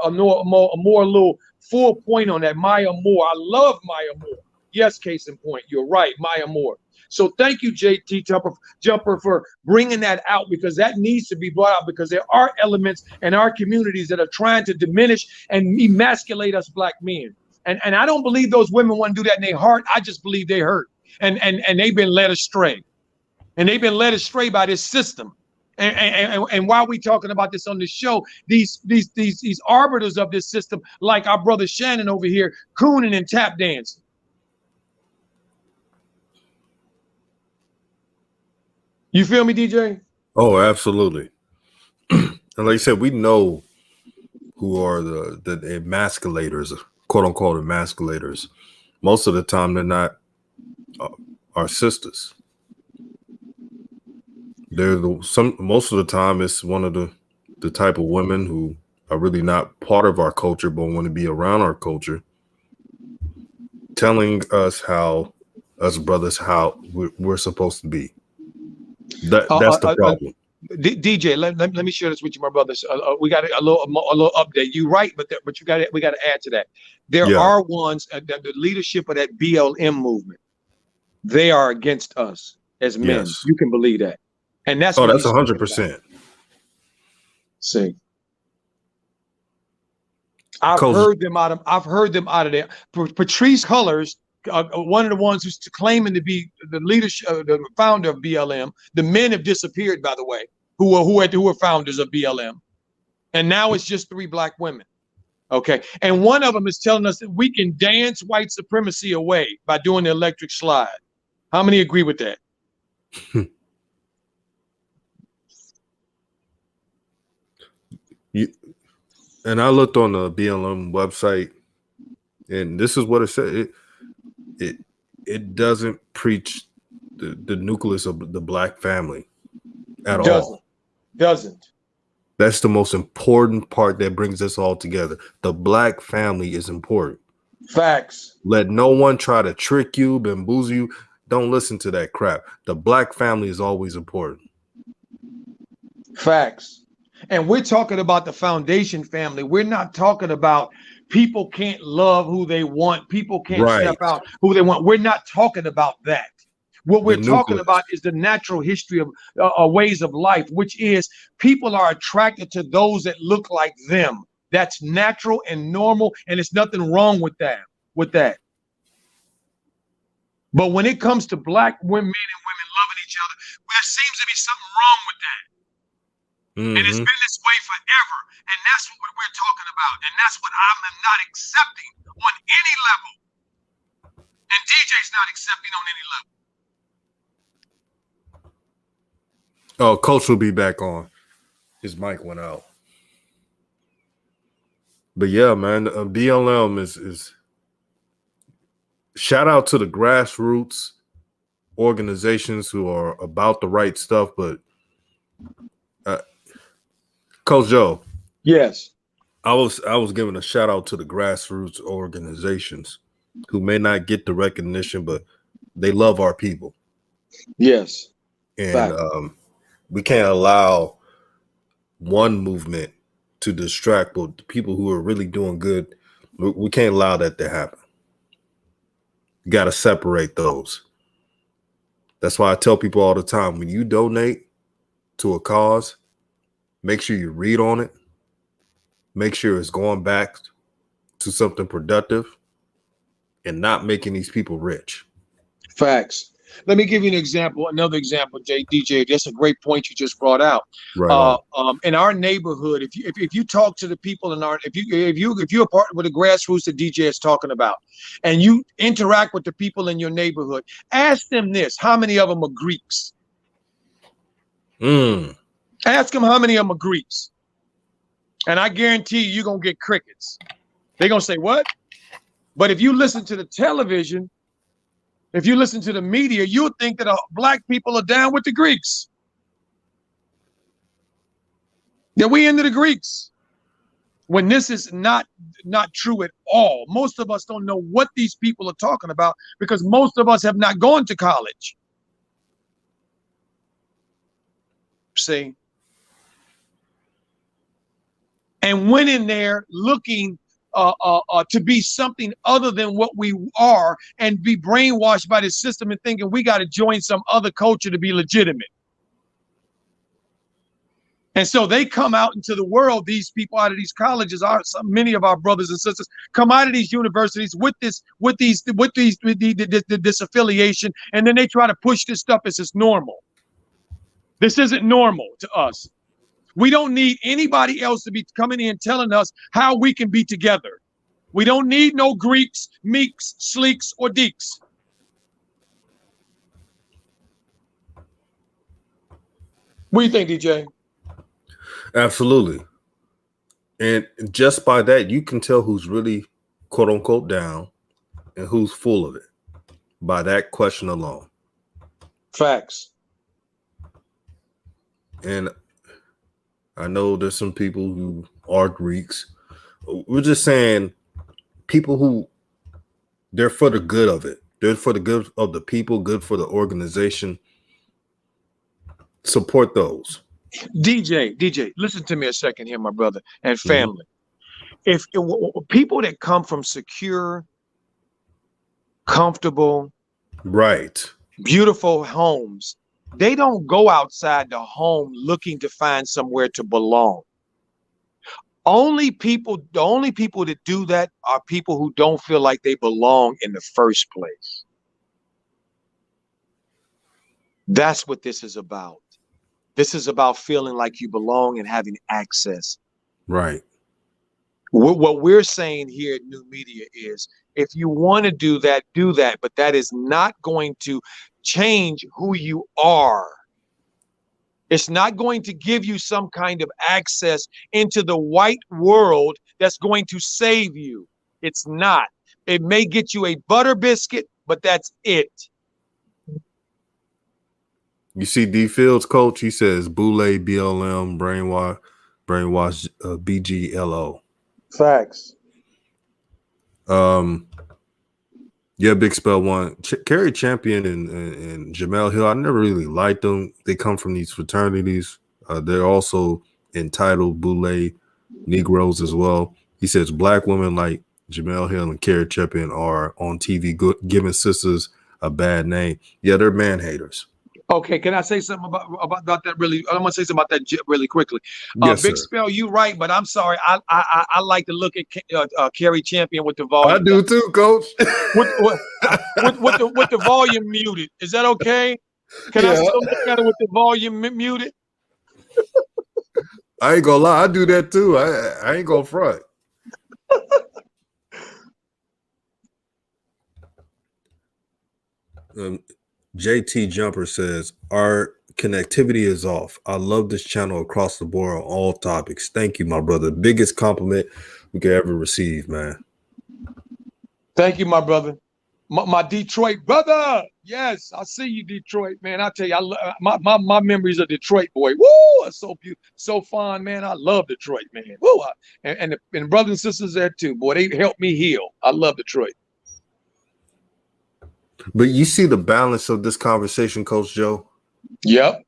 little full point on that. Maya Moore. I love Maya Moore. Yes, case in point. You're right, Maya Moore. So thank you, JT Jumper, for bringing that out, because that needs to be brought out, because there are elements in our communities that are trying to diminish and emasculate us black men. And I don't believe those women want to do that in their heart. I just believe they hurt. And they've been led astray. And they've been led astray by this system. And while we talking about this on the show, these arbiters of this system, like our brother Shannon over here, cooning and tap dancing. You feel me, DJ? Oh, absolutely. And like you said, we know who are the emasculators, quote unquote emasculators. Most of the time, they're not our sisters. Most of the time, it's one of the type of women who are really not part of our culture, but want to be around our culture, telling us us brothers, how we're supposed to be. That's the problem. DJ, let me share this with you, my brothers. We got a little update. You right, but we got to add to that. There are ones the leadership of that BLM movement. They are against us as men. Yes. You can believe that, and that's 100%. See, I've heard them out of there. Patrice Cullors, one of the ones who's claiming to be the leadership, the founder of BLM. The men have disappeared, by the way, who were founders of BLM, and now it's just 3 black women. Okay, and one of them is telling us that we can dance white supremacy away by doing the electric slide. How many agree with that? And I looked on the BLM website, and this is what it said. It doesn't preach the nucleus of the black family at all. Doesn't. That's the most important part that brings us all together. The black family is important. Facts. Let no one try to trick you, bamboozle you. Don't listen to that crap. The black family is always important. Facts. And we're talking about the foundation family. We're not talking about people can't love who they want. People can't step out who they want. We're not talking about that. What we're talking about is the natural history of ways of life, which is people are attracted to those that look like them. That's natural and normal, and there's nothing wrong with that. But when it comes to black women, men and women loving each other, there seems to be something wrong with that. Mm-hmm. And it's been this way forever. And that's what we're talking about. And that's what I'm not accepting on any level. And DJ's not accepting on any level. Oh, Coach will be back on. His mic went out. But yeah, man, BLM is shout out to the grassroots organizations who are about the right stuff. But Coach Joe, yes, I was giving a shout out to the grassroots organizations who may not get the recognition, but they love our people. Yes, and we can't allow one movement to distract the people who are really doing good. We can't allow that to happen. You got to separate those. That's why I tell people all the time, when you donate to a cause, make sure you read on it, make sure it's going back to something productive and not making these people rich. Facts. Let me give you another example, DJ. That's a great point you just brought out. Right. In our neighborhood, if you talk to the people in our, if you're a part with the grassroots that DJ is talking about, and you interact with the people in your neighborhood, ask them this: how many of them are Greeks? Ask them how many of them are Greeks, and I guarantee you're gonna get crickets. They're gonna say what? But if you listen to the television, if you listen to the media, you'll think that black people are down with the Greeks. That we into the Greeks. When this is not true at all. Most of us don't know what these people are talking about because most of us have not gone to college. See? And went in there looking to be something other than what we are and be brainwashed by the system and thinking we got to join some other culture to be legitimate. And so they come out into the world, these people out of these colleges, many of our brothers and sisters come out of these universities with this affiliation, and then they try to push this stuff as it's normal. This isn't normal to us. We don't need anybody else to be coming in telling us how we can be together. We don't need no Greeks, Meeks, Sleeks, or Deeks. What do you think, DJ? Absolutely. And just by that, you can tell who's really, quote unquote, down and who's full of it by that question alone. Facts. And I know there's some people who are Greeks. We're just saying people who they're for the good of it. They're for the good of the people, good for the organization. Support those. DJ, listen to me a second here, my brother and family. If people that come from secure, comfortable, right, beautiful homes, they don't go outside the home looking to find somewhere to belong. The only people that do that are people who don't feel like they belong in the first place. That's what this is about. This is about feeling like you belong and having access. Right. What we're saying here at New Media is, if you want to do that, but that is not going to change who you are. It's not going to give you some kind of access into the white world that's going to save you. It's not. It may get you a butter biscuit, but that's it. You see D Fields, coach, he says Boule, BLM, brainwash, BGLO. Facts. Yeah, Big Spell one. Kerry Champion and Jamel Hill, I never really liked them. They come from these fraternities. They're also entitled Boule Negroes as well. He says black women like Jamel Hill and Kerry Champion are on TV giving sisters a bad name. Yeah, they're man haters. Okay, can I say something about that really? I want to say something about that really quickly. Yes, Big sir. Spell, you right, but I'm sorry. I like to look at Kerry Champion with the volume. I do too, coach. with the volume muted. Is that okay? Can I still look at it with the volume muted? I ain't gonna lie, I do that too. I ain't gonna front. JT Jumper says, our connectivity is off. I love this channel across the board on all topics. Thank you, my brother. Biggest compliment we could ever receive, man. Thank you, my brother. My Detroit brother. Yes, I see you, Detroit, man. I tell you, my memories of Detroit, boy. Woo, it's so beautiful, so fun, man. I love Detroit, man. Woo, and brothers and sisters there too, boy. They helped me heal. I love Detroit. But you see the balance of this conversation, Coach Joe? Yep.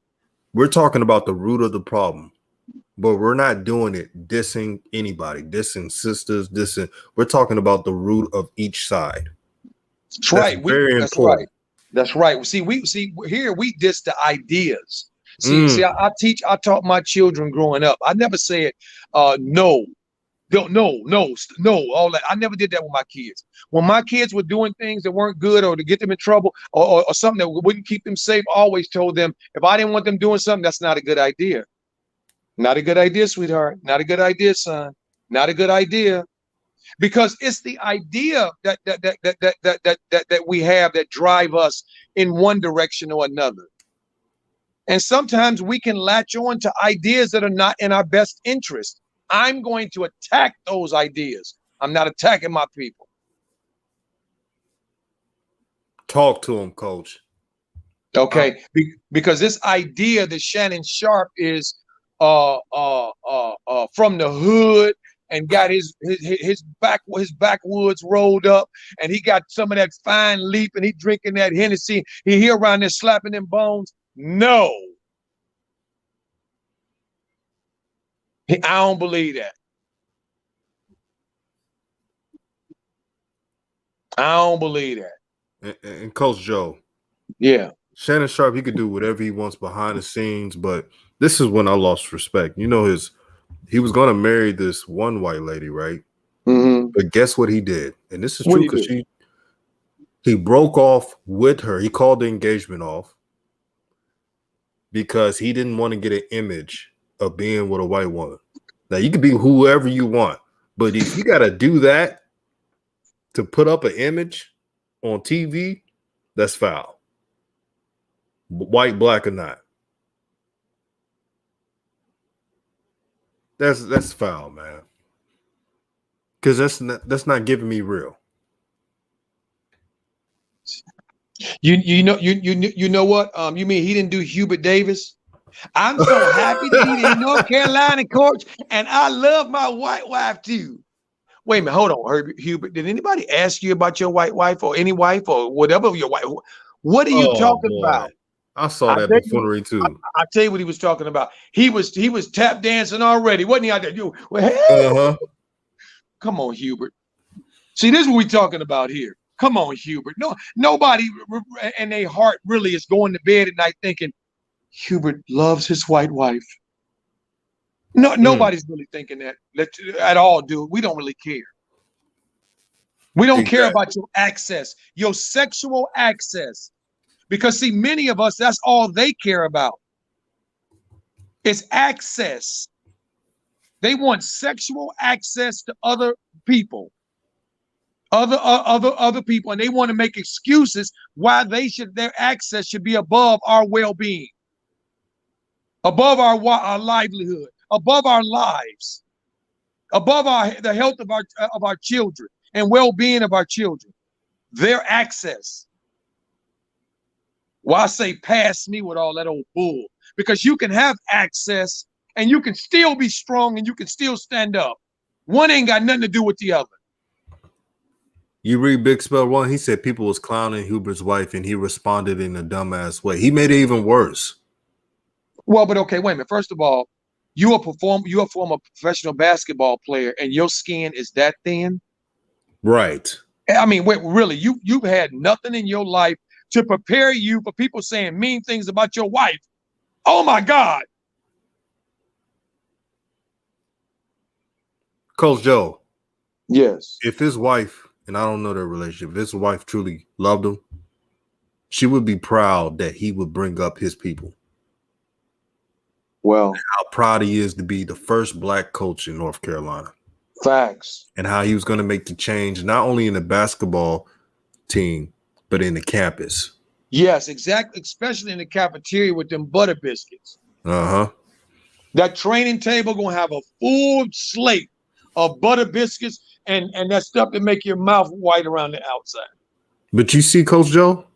We're talking about the root of the problem, but we're not doing it dissing anybody, dissing sisters, dissing. We're talking about the root of each side. That's right. Very important. That's right. See, we diss the ideas. See, I taught my children growing up. I never said no. Don't no, all that. I never did that with my kids. When my kids were doing things that weren't good or to get them in trouble or something that wouldn't keep them safe, I always told them if I didn't want them doing something, that's not a good idea. Not a good idea, sweetheart. Not a good idea, son. Not a good idea. Because it's the idea that we have that drive us in one direction or another. And sometimes we can latch on to ideas that are not in our best interest. I'm going to attack those ideas. I'm not attacking my people. Talk to him, coach. Okay, because this idea that Shannon Sharpe is from the hood and got his backwoods rolled up, and he got some of that fine leaf, and he drinking that Hennessy. He around there slapping them bones. No, I don't believe that. I don't believe that. And Coach Joe, yeah, Shannon Sharpe, he could do whatever he wants behind the scenes, but this is when I lost respect. You know, he was going to marry this one white lady, right? Mm-hmm. But guess what he did? And this is true because he broke off with her. He called the engagement off because he didn't want to get an image of being with a white woman. Now, you can be whoever you want, but if you got to do that to put up an image on TV, that's foul. White, black, or not. That's foul, man. Because that's not giving me real. You know what? You mean he didn't do Hubert Davis? I'm so happy to be in North Carolina, coach, and I love my white wife too. Wait a minute, hold on, Hubert. Did anybody ask you about your white wife or any wife or whatever your wife? What are you talking about? I saw that buffoonery too. I'll tell you what he was talking about. He was tap dancing already, wasn't he out there? Come on, Hubert. See, this is what we're talking about here. Come on, Hubert. No, nobody in their heart really is going to bed at night thinking Hubert loves his white wife. No, nobody's really thinking that at all, dude. We don't really care. We don't care about your access, your sexual access. Because see, many of us, that's all they care about. It's access. They want sexual access to other people, other people, and they want to make excuses why their access should be above our well-being, above our livelihood, above our lives, above the health of our children and well-being of our children. Their access. Well, I say pass me with all that old bull, because you can have access and you can still be strong and you can still stand up. One ain't got nothing to do with the other. You read Big Spell 1, he said people was clowning Hubert's wife and he responded in a dumbass way. He made it even worse. Well, but okay, wait a minute. First of all, you're a former professional basketball player and your skin is that thin? Right. I mean, wait, really, you've had nothing in your life to prepare you for people saying mean things about your wife. Oh my God. Coach Joe. Yes. If his wife, and I don't know their relationship, if his wife truly loved him, she would be proud that he would bring up his people. Well, and how proud he is to be the first black coach in North Carolina. Facts. And how he was going to make the change, not only in the basketball team, but in the campus. Yes, exactly. Especially in the cafeteria with them butter biscuits. Uh-huh. That training table going to have a full slate of butter biscuits and that stuff that make your mouth white around the outside. But you see, Coach Joe,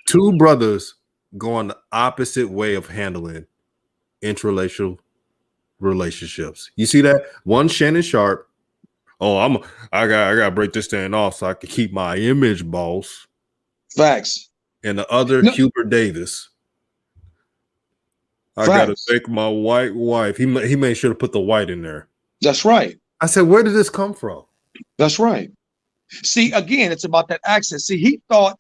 two brothers going the opposite way of handling interracial relationships. You see that? One, Shannon Sharpe. Oh, I gotta break this thing off so I can keep my image, boss. Facts. And the other, Hubert Davis. I gotta take my white wife. He made sure to put the white in there. That's right. I said, where did this come from? That's right. See, again, it's about that access. See, he thought,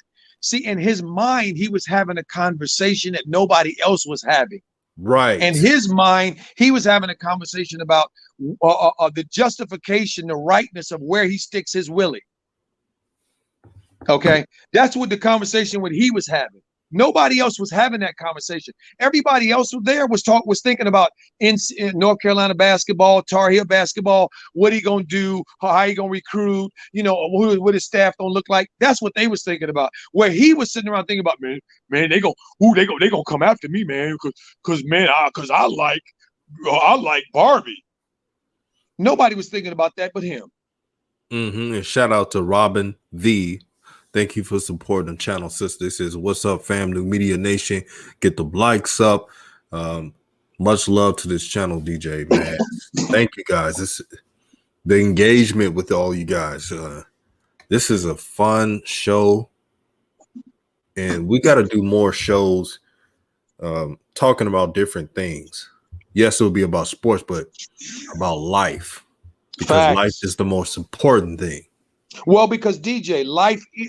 in his mind, he was having a conversation that nobody else was having. Right. In his mind, he was having a conversation about the justification, the rightness of where he sticks his willie. Okay, that's what the conversation what he was having. Nobody else was having that conversation. Everybody else was thinking about in North Carolina basketball, Tar Heel basketball. What he gonna do? How he gonna recruit? You know, what his staff gonna look like? That's what they was thinking about. Where he was sitting around thinking about, man, they gonna come after me, man, because I like Barbie. Nobody was thinking about that but him. And shout out to Robin V. Thank you for supporting the channel, sister. This is What's Up, Fam, New Media Nation. Get the likes up. Much love to this channel, DJ, man. Thank you, guys. The engagement with all you guys. This is a fun show, and we got to do more shows talking about different things. Yes, it'll be about sports, but about life, because life is the most important thing. Well, because DJ,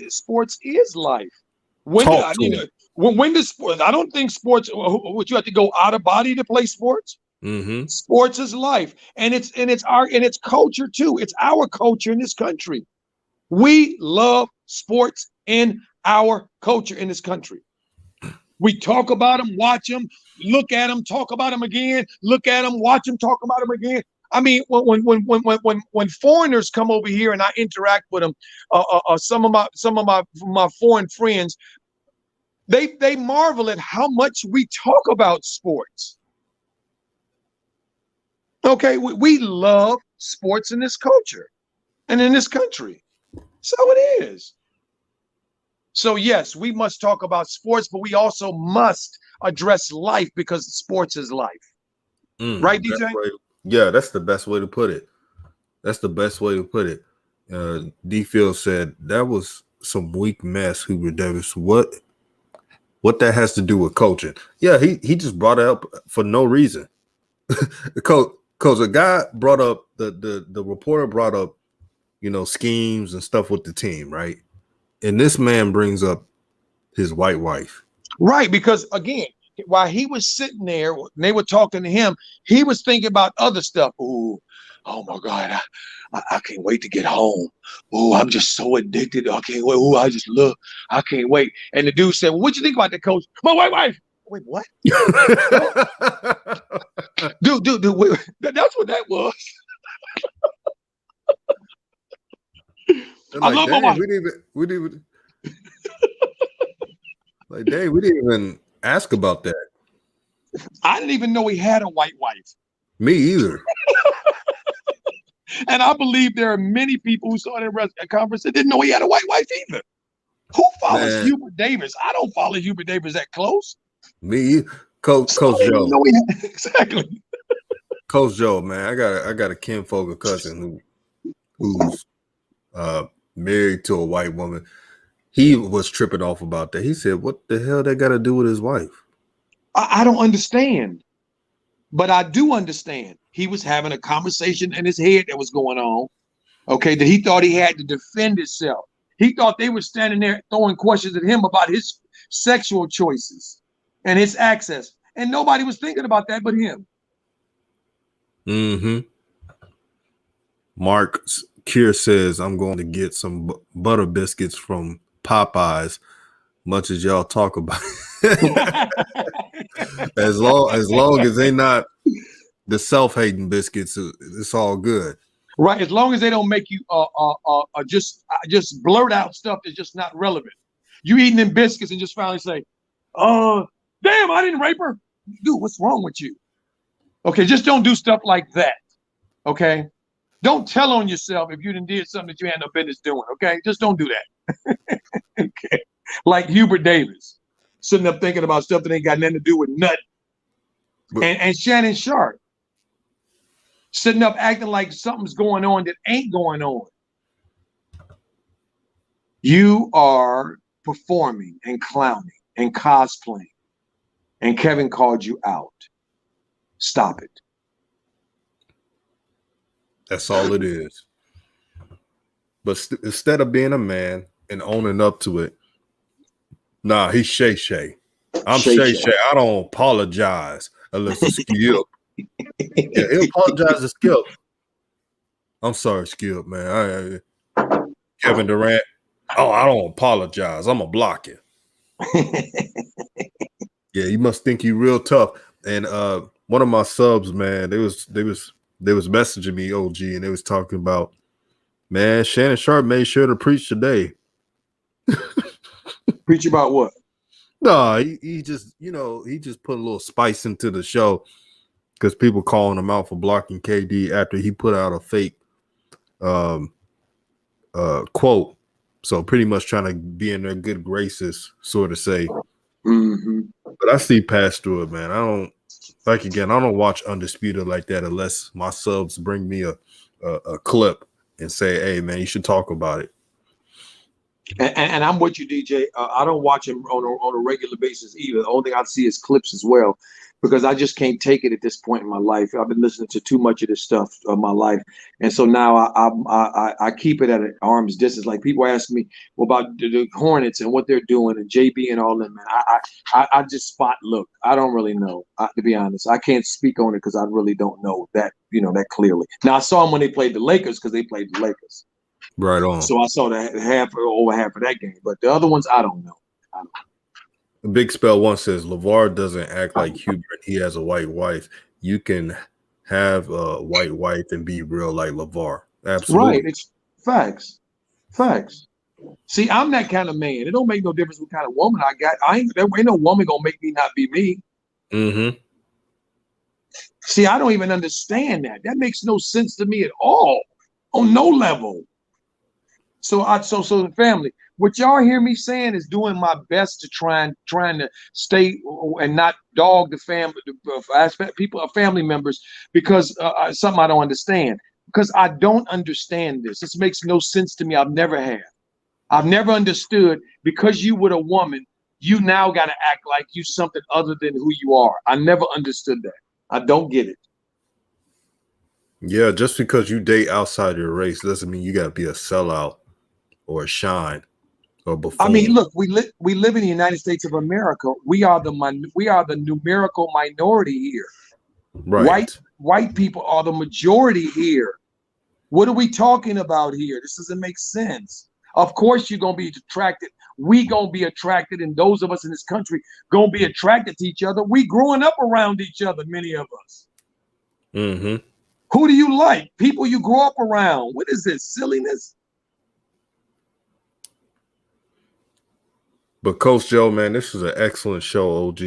sports is life. When does sports? I don't think sports. Would you have to go out of body to play sports? Mm-hmm. Sports is life, and it's culture too. It's our culture in this country. We love sports in our culture in this country. We talk about them, watch them, look at them, talk about them again, look at them, watch them, talk about them again. I mean, when foreigners come over here and I interact with them, some of my foreign friends, they marvel at how much we talk about sports. Okay, we love sports in this culture and in this country. So it is. So yes, we must talk about sports, but we also must address life because sports is life. Right, DJ? Yeah, that's the best way to put it. That's the best way to put it. D. Phil said that was some weak mess, Hubert Davis. What that has to do with coaching? Yeah, he just brought it up for no reason. Because a guy brought up the reporter brought up, schemes and stuff with the team, right? And this man brings up his white wife. Right, because again, while he was sitting there, and they were talking to him, he was thinking about other stuff. Ooh, oh my God, I can't wait to get home. Ooh, I'm just so addicted. I can't wait. Ooh, I can't wait. And the dude said, well, what'd you think about the coach? My white wife. Wait, what? dude, wait, that's what that was. I love my wife. We didn't even like, dang, we didn't even ask about that. I didn't even know he had a white wife. Me either. And I believe there are many people who saw that conference that didn't know he had a white wife either. Who follows Hubert Davis? I don't follow Hubert Davis that close. Me, Coach Joe. Exactly. Coach Joe, man, I got a kinfolk cousin who's married to a white woman. He was tripping off about that. He said, what the hell that got to do with his wife? I don't understand, but I do understand. He was having a conversation in his head that was going on, okay, that he thought he had to defend himself. He thought they were standing there throwing questions at him about his sexual choices and his access. And nobody was thinking about that but him. Mm-hmm. Mark Kier says, I'm going to get some butter biscuits from Popeyes, much as y'all talk about it. as long as they not the self-hating biscuits, it's all good. Right, as long as they don't make you just blurt out stuff that's just not relevant. You eating them biscuits and just finally say, damn, I didn't rape her. Dude, what's wrong with you? Okay, just don't do stuff like that. Okay? Don't tell on yourself if you did something that you had no business doing. Okay? Just don't do that. Okay. Like Hubert Davis, sitting up thinking about stuff that ain't got nothing to do with nothing. And Shannon Sharpe, sitting up acting like something's going on that ain't going on. You are performing and clowning and cosplaying, and Kevin called you out. Stop it. That's all it is. But instead of being a man and owning up to it, nah, he's Shay. I'm Shay. I don't apologize. unless it's Skip. Yeah, he apologized to Skip. I'm sorry, Skip, man. Kevin Durant. Oh, I don't apologize. I'm gonna block you. Yeah, you must think you real tough. And one of my subs, man, they was messaging me, OG, and they was talking about, man, Shannon Sharpe made sure to preach today. Preach about what? No, he just, he just put a little spice into the show because people calling him out for blocking KD after he put out a fake quote. So pretty much trying to be in their good graces, sort of say. Mm-hmm. But I see past through it, man. I don't watch Undisputed like that unless my subs bring me a clip and say, hey, man, you should talk about it. And I'm with you, DJ. I don't watch him on a regular basis either. The only thing I see is clips as well, because I just can't take it at this point in my life. I've been listening to too much of this stuff of my life, and so now I keep it at an arm's distance. Like people ask me, well, about the Hornets and what they're doing and JB and all them. Man, I just spot look. I don't really know, to be honest. I can't speak on it because I really don't know that that clearly. Now I saw them when they played the Lakers because they played the Lakers. Right on. So I saw that over half of that game, but the other ones I don't know. Big Spell One says LeVar doesn't act like Hubert. He has a white wife. You can have a white wife and be real like LeVar. Absolutely. Right. It's facts. Facts. See, I'm that kind of man. It don't make no difference what kind of woman I got. There ain't no woman gonna make me not be me. Mm-hmm. See, I don't even understand that. That makes no sense to me at all, on no level. So the family, what y'all hear me saying is doing my best to trying to stay and not dog the family, family members, because something I don't understand. Because I don't understand this. This makes no sense to me. I've never understood, because you with a woman, you now got to act like you something other than who you are. I never understood that. I don't get it. Yeah, just because you date outside your race doesn't mean you got to be a sellout or a shine or before. I mean, look, we live in the United States of America. We are the numerical minority here. Right. White people are the majority here. What are we talking about here? This doesn't make sense. Of course you're going to be attracted. We going to be attracted, and those of us in this country going to be attracted to each other. We growing up around each other, many of us. Mm-hmm. Who do you like? People you grow up around. What is this silliness? But Coach Joe, man, this is an excellent show, OG.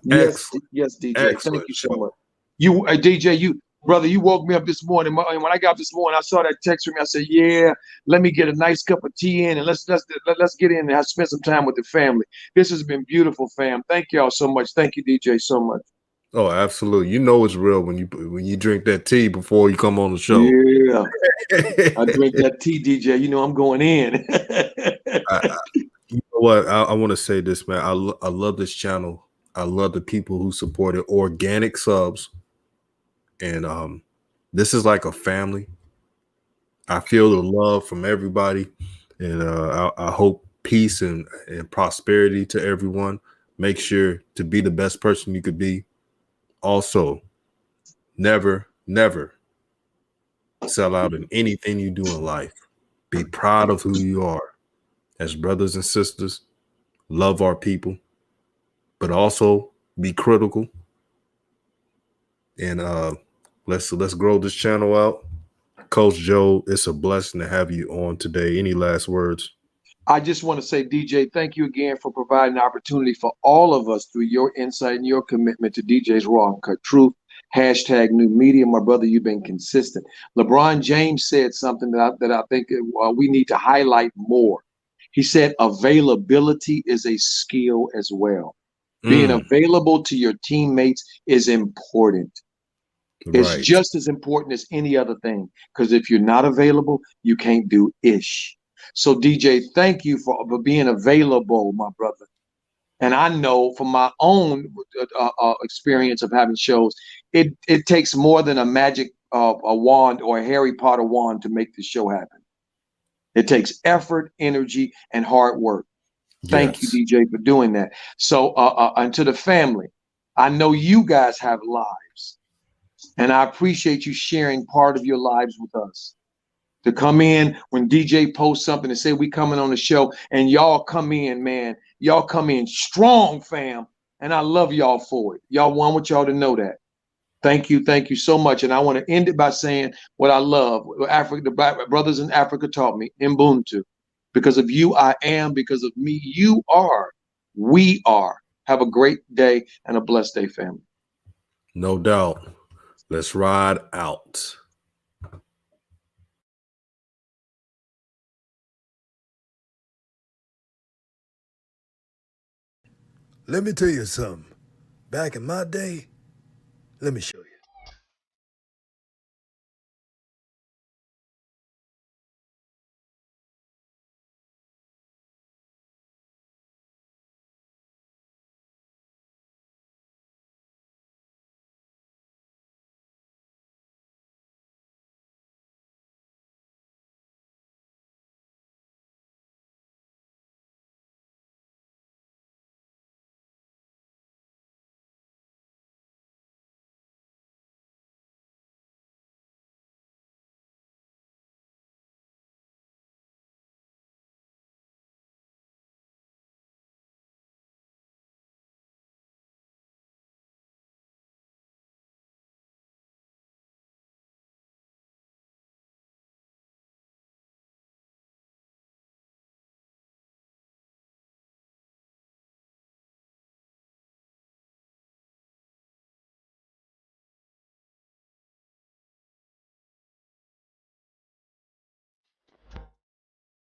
Yes, DJ. Thank you so much. DJ, brother, you woke me up this morning. And when I got up this morning, I saw that text from me. I said, "Yeah, let me get a nice cup of tea in, and let's get in and spend some time with the family." This has been beautiful, fam. Thank y'all so much. Thank you, DJ, so much. Oh, absolutely. You know it's real when you drink that tea before you come on the show. Yeah, I drink that tea, DJ. You know I'm going in. You know what? I want to say this, man. I love this channel. I love the people who supported organic subs, and this is like a family. I feel the love from everybody, and I hope peace and prosperity to everyone. Make sure to be the best person you could be. Also, never sell out in anything you do in life. Be proud of who you are. As brothers and sisters, love our people, but also be critical. And let's grow this channel out. Coach Joe, it's a blessing to have you on today. Any last words? I just want to say, DJ, thank you again for providing an opportunity for all of us through your insight and your commitment to DJ's Raw and Cut Truth. #new media. My brother, you've been consistent. LeBron James said something that I think we need to highlight more. He said availability is a skill as well. Being available to your teammates is important. It's just as important as any other thing, because if you're not available, you can't do ish. So DJ, thank you for being available, my brother. And I know from my own experience of having shows, it takes more than a magic a wand or a Harry Potter wand to make the show happen. It takes effort, energy, and hard work. Thank you, DJ, for doing that. So, and to the family, I know you guys have lives, and I appreciate you sharing part of your lives with us. To come in when DJ posts something and say we coming on the show, and y'all come in, man. Y'all come in strong, fam. And I love y'all for it. Y'all want y'all to know that. Thank you so much. And I want to end it by saying what I love. What Africa, the black brothers in Africa taught me, Ubuntu. Because of you, I am. Because of me, you are. We are. Have a great day and a blessed day, family. No doubt. Let's ride out. Let me tell you something. Back in my day, let me show you.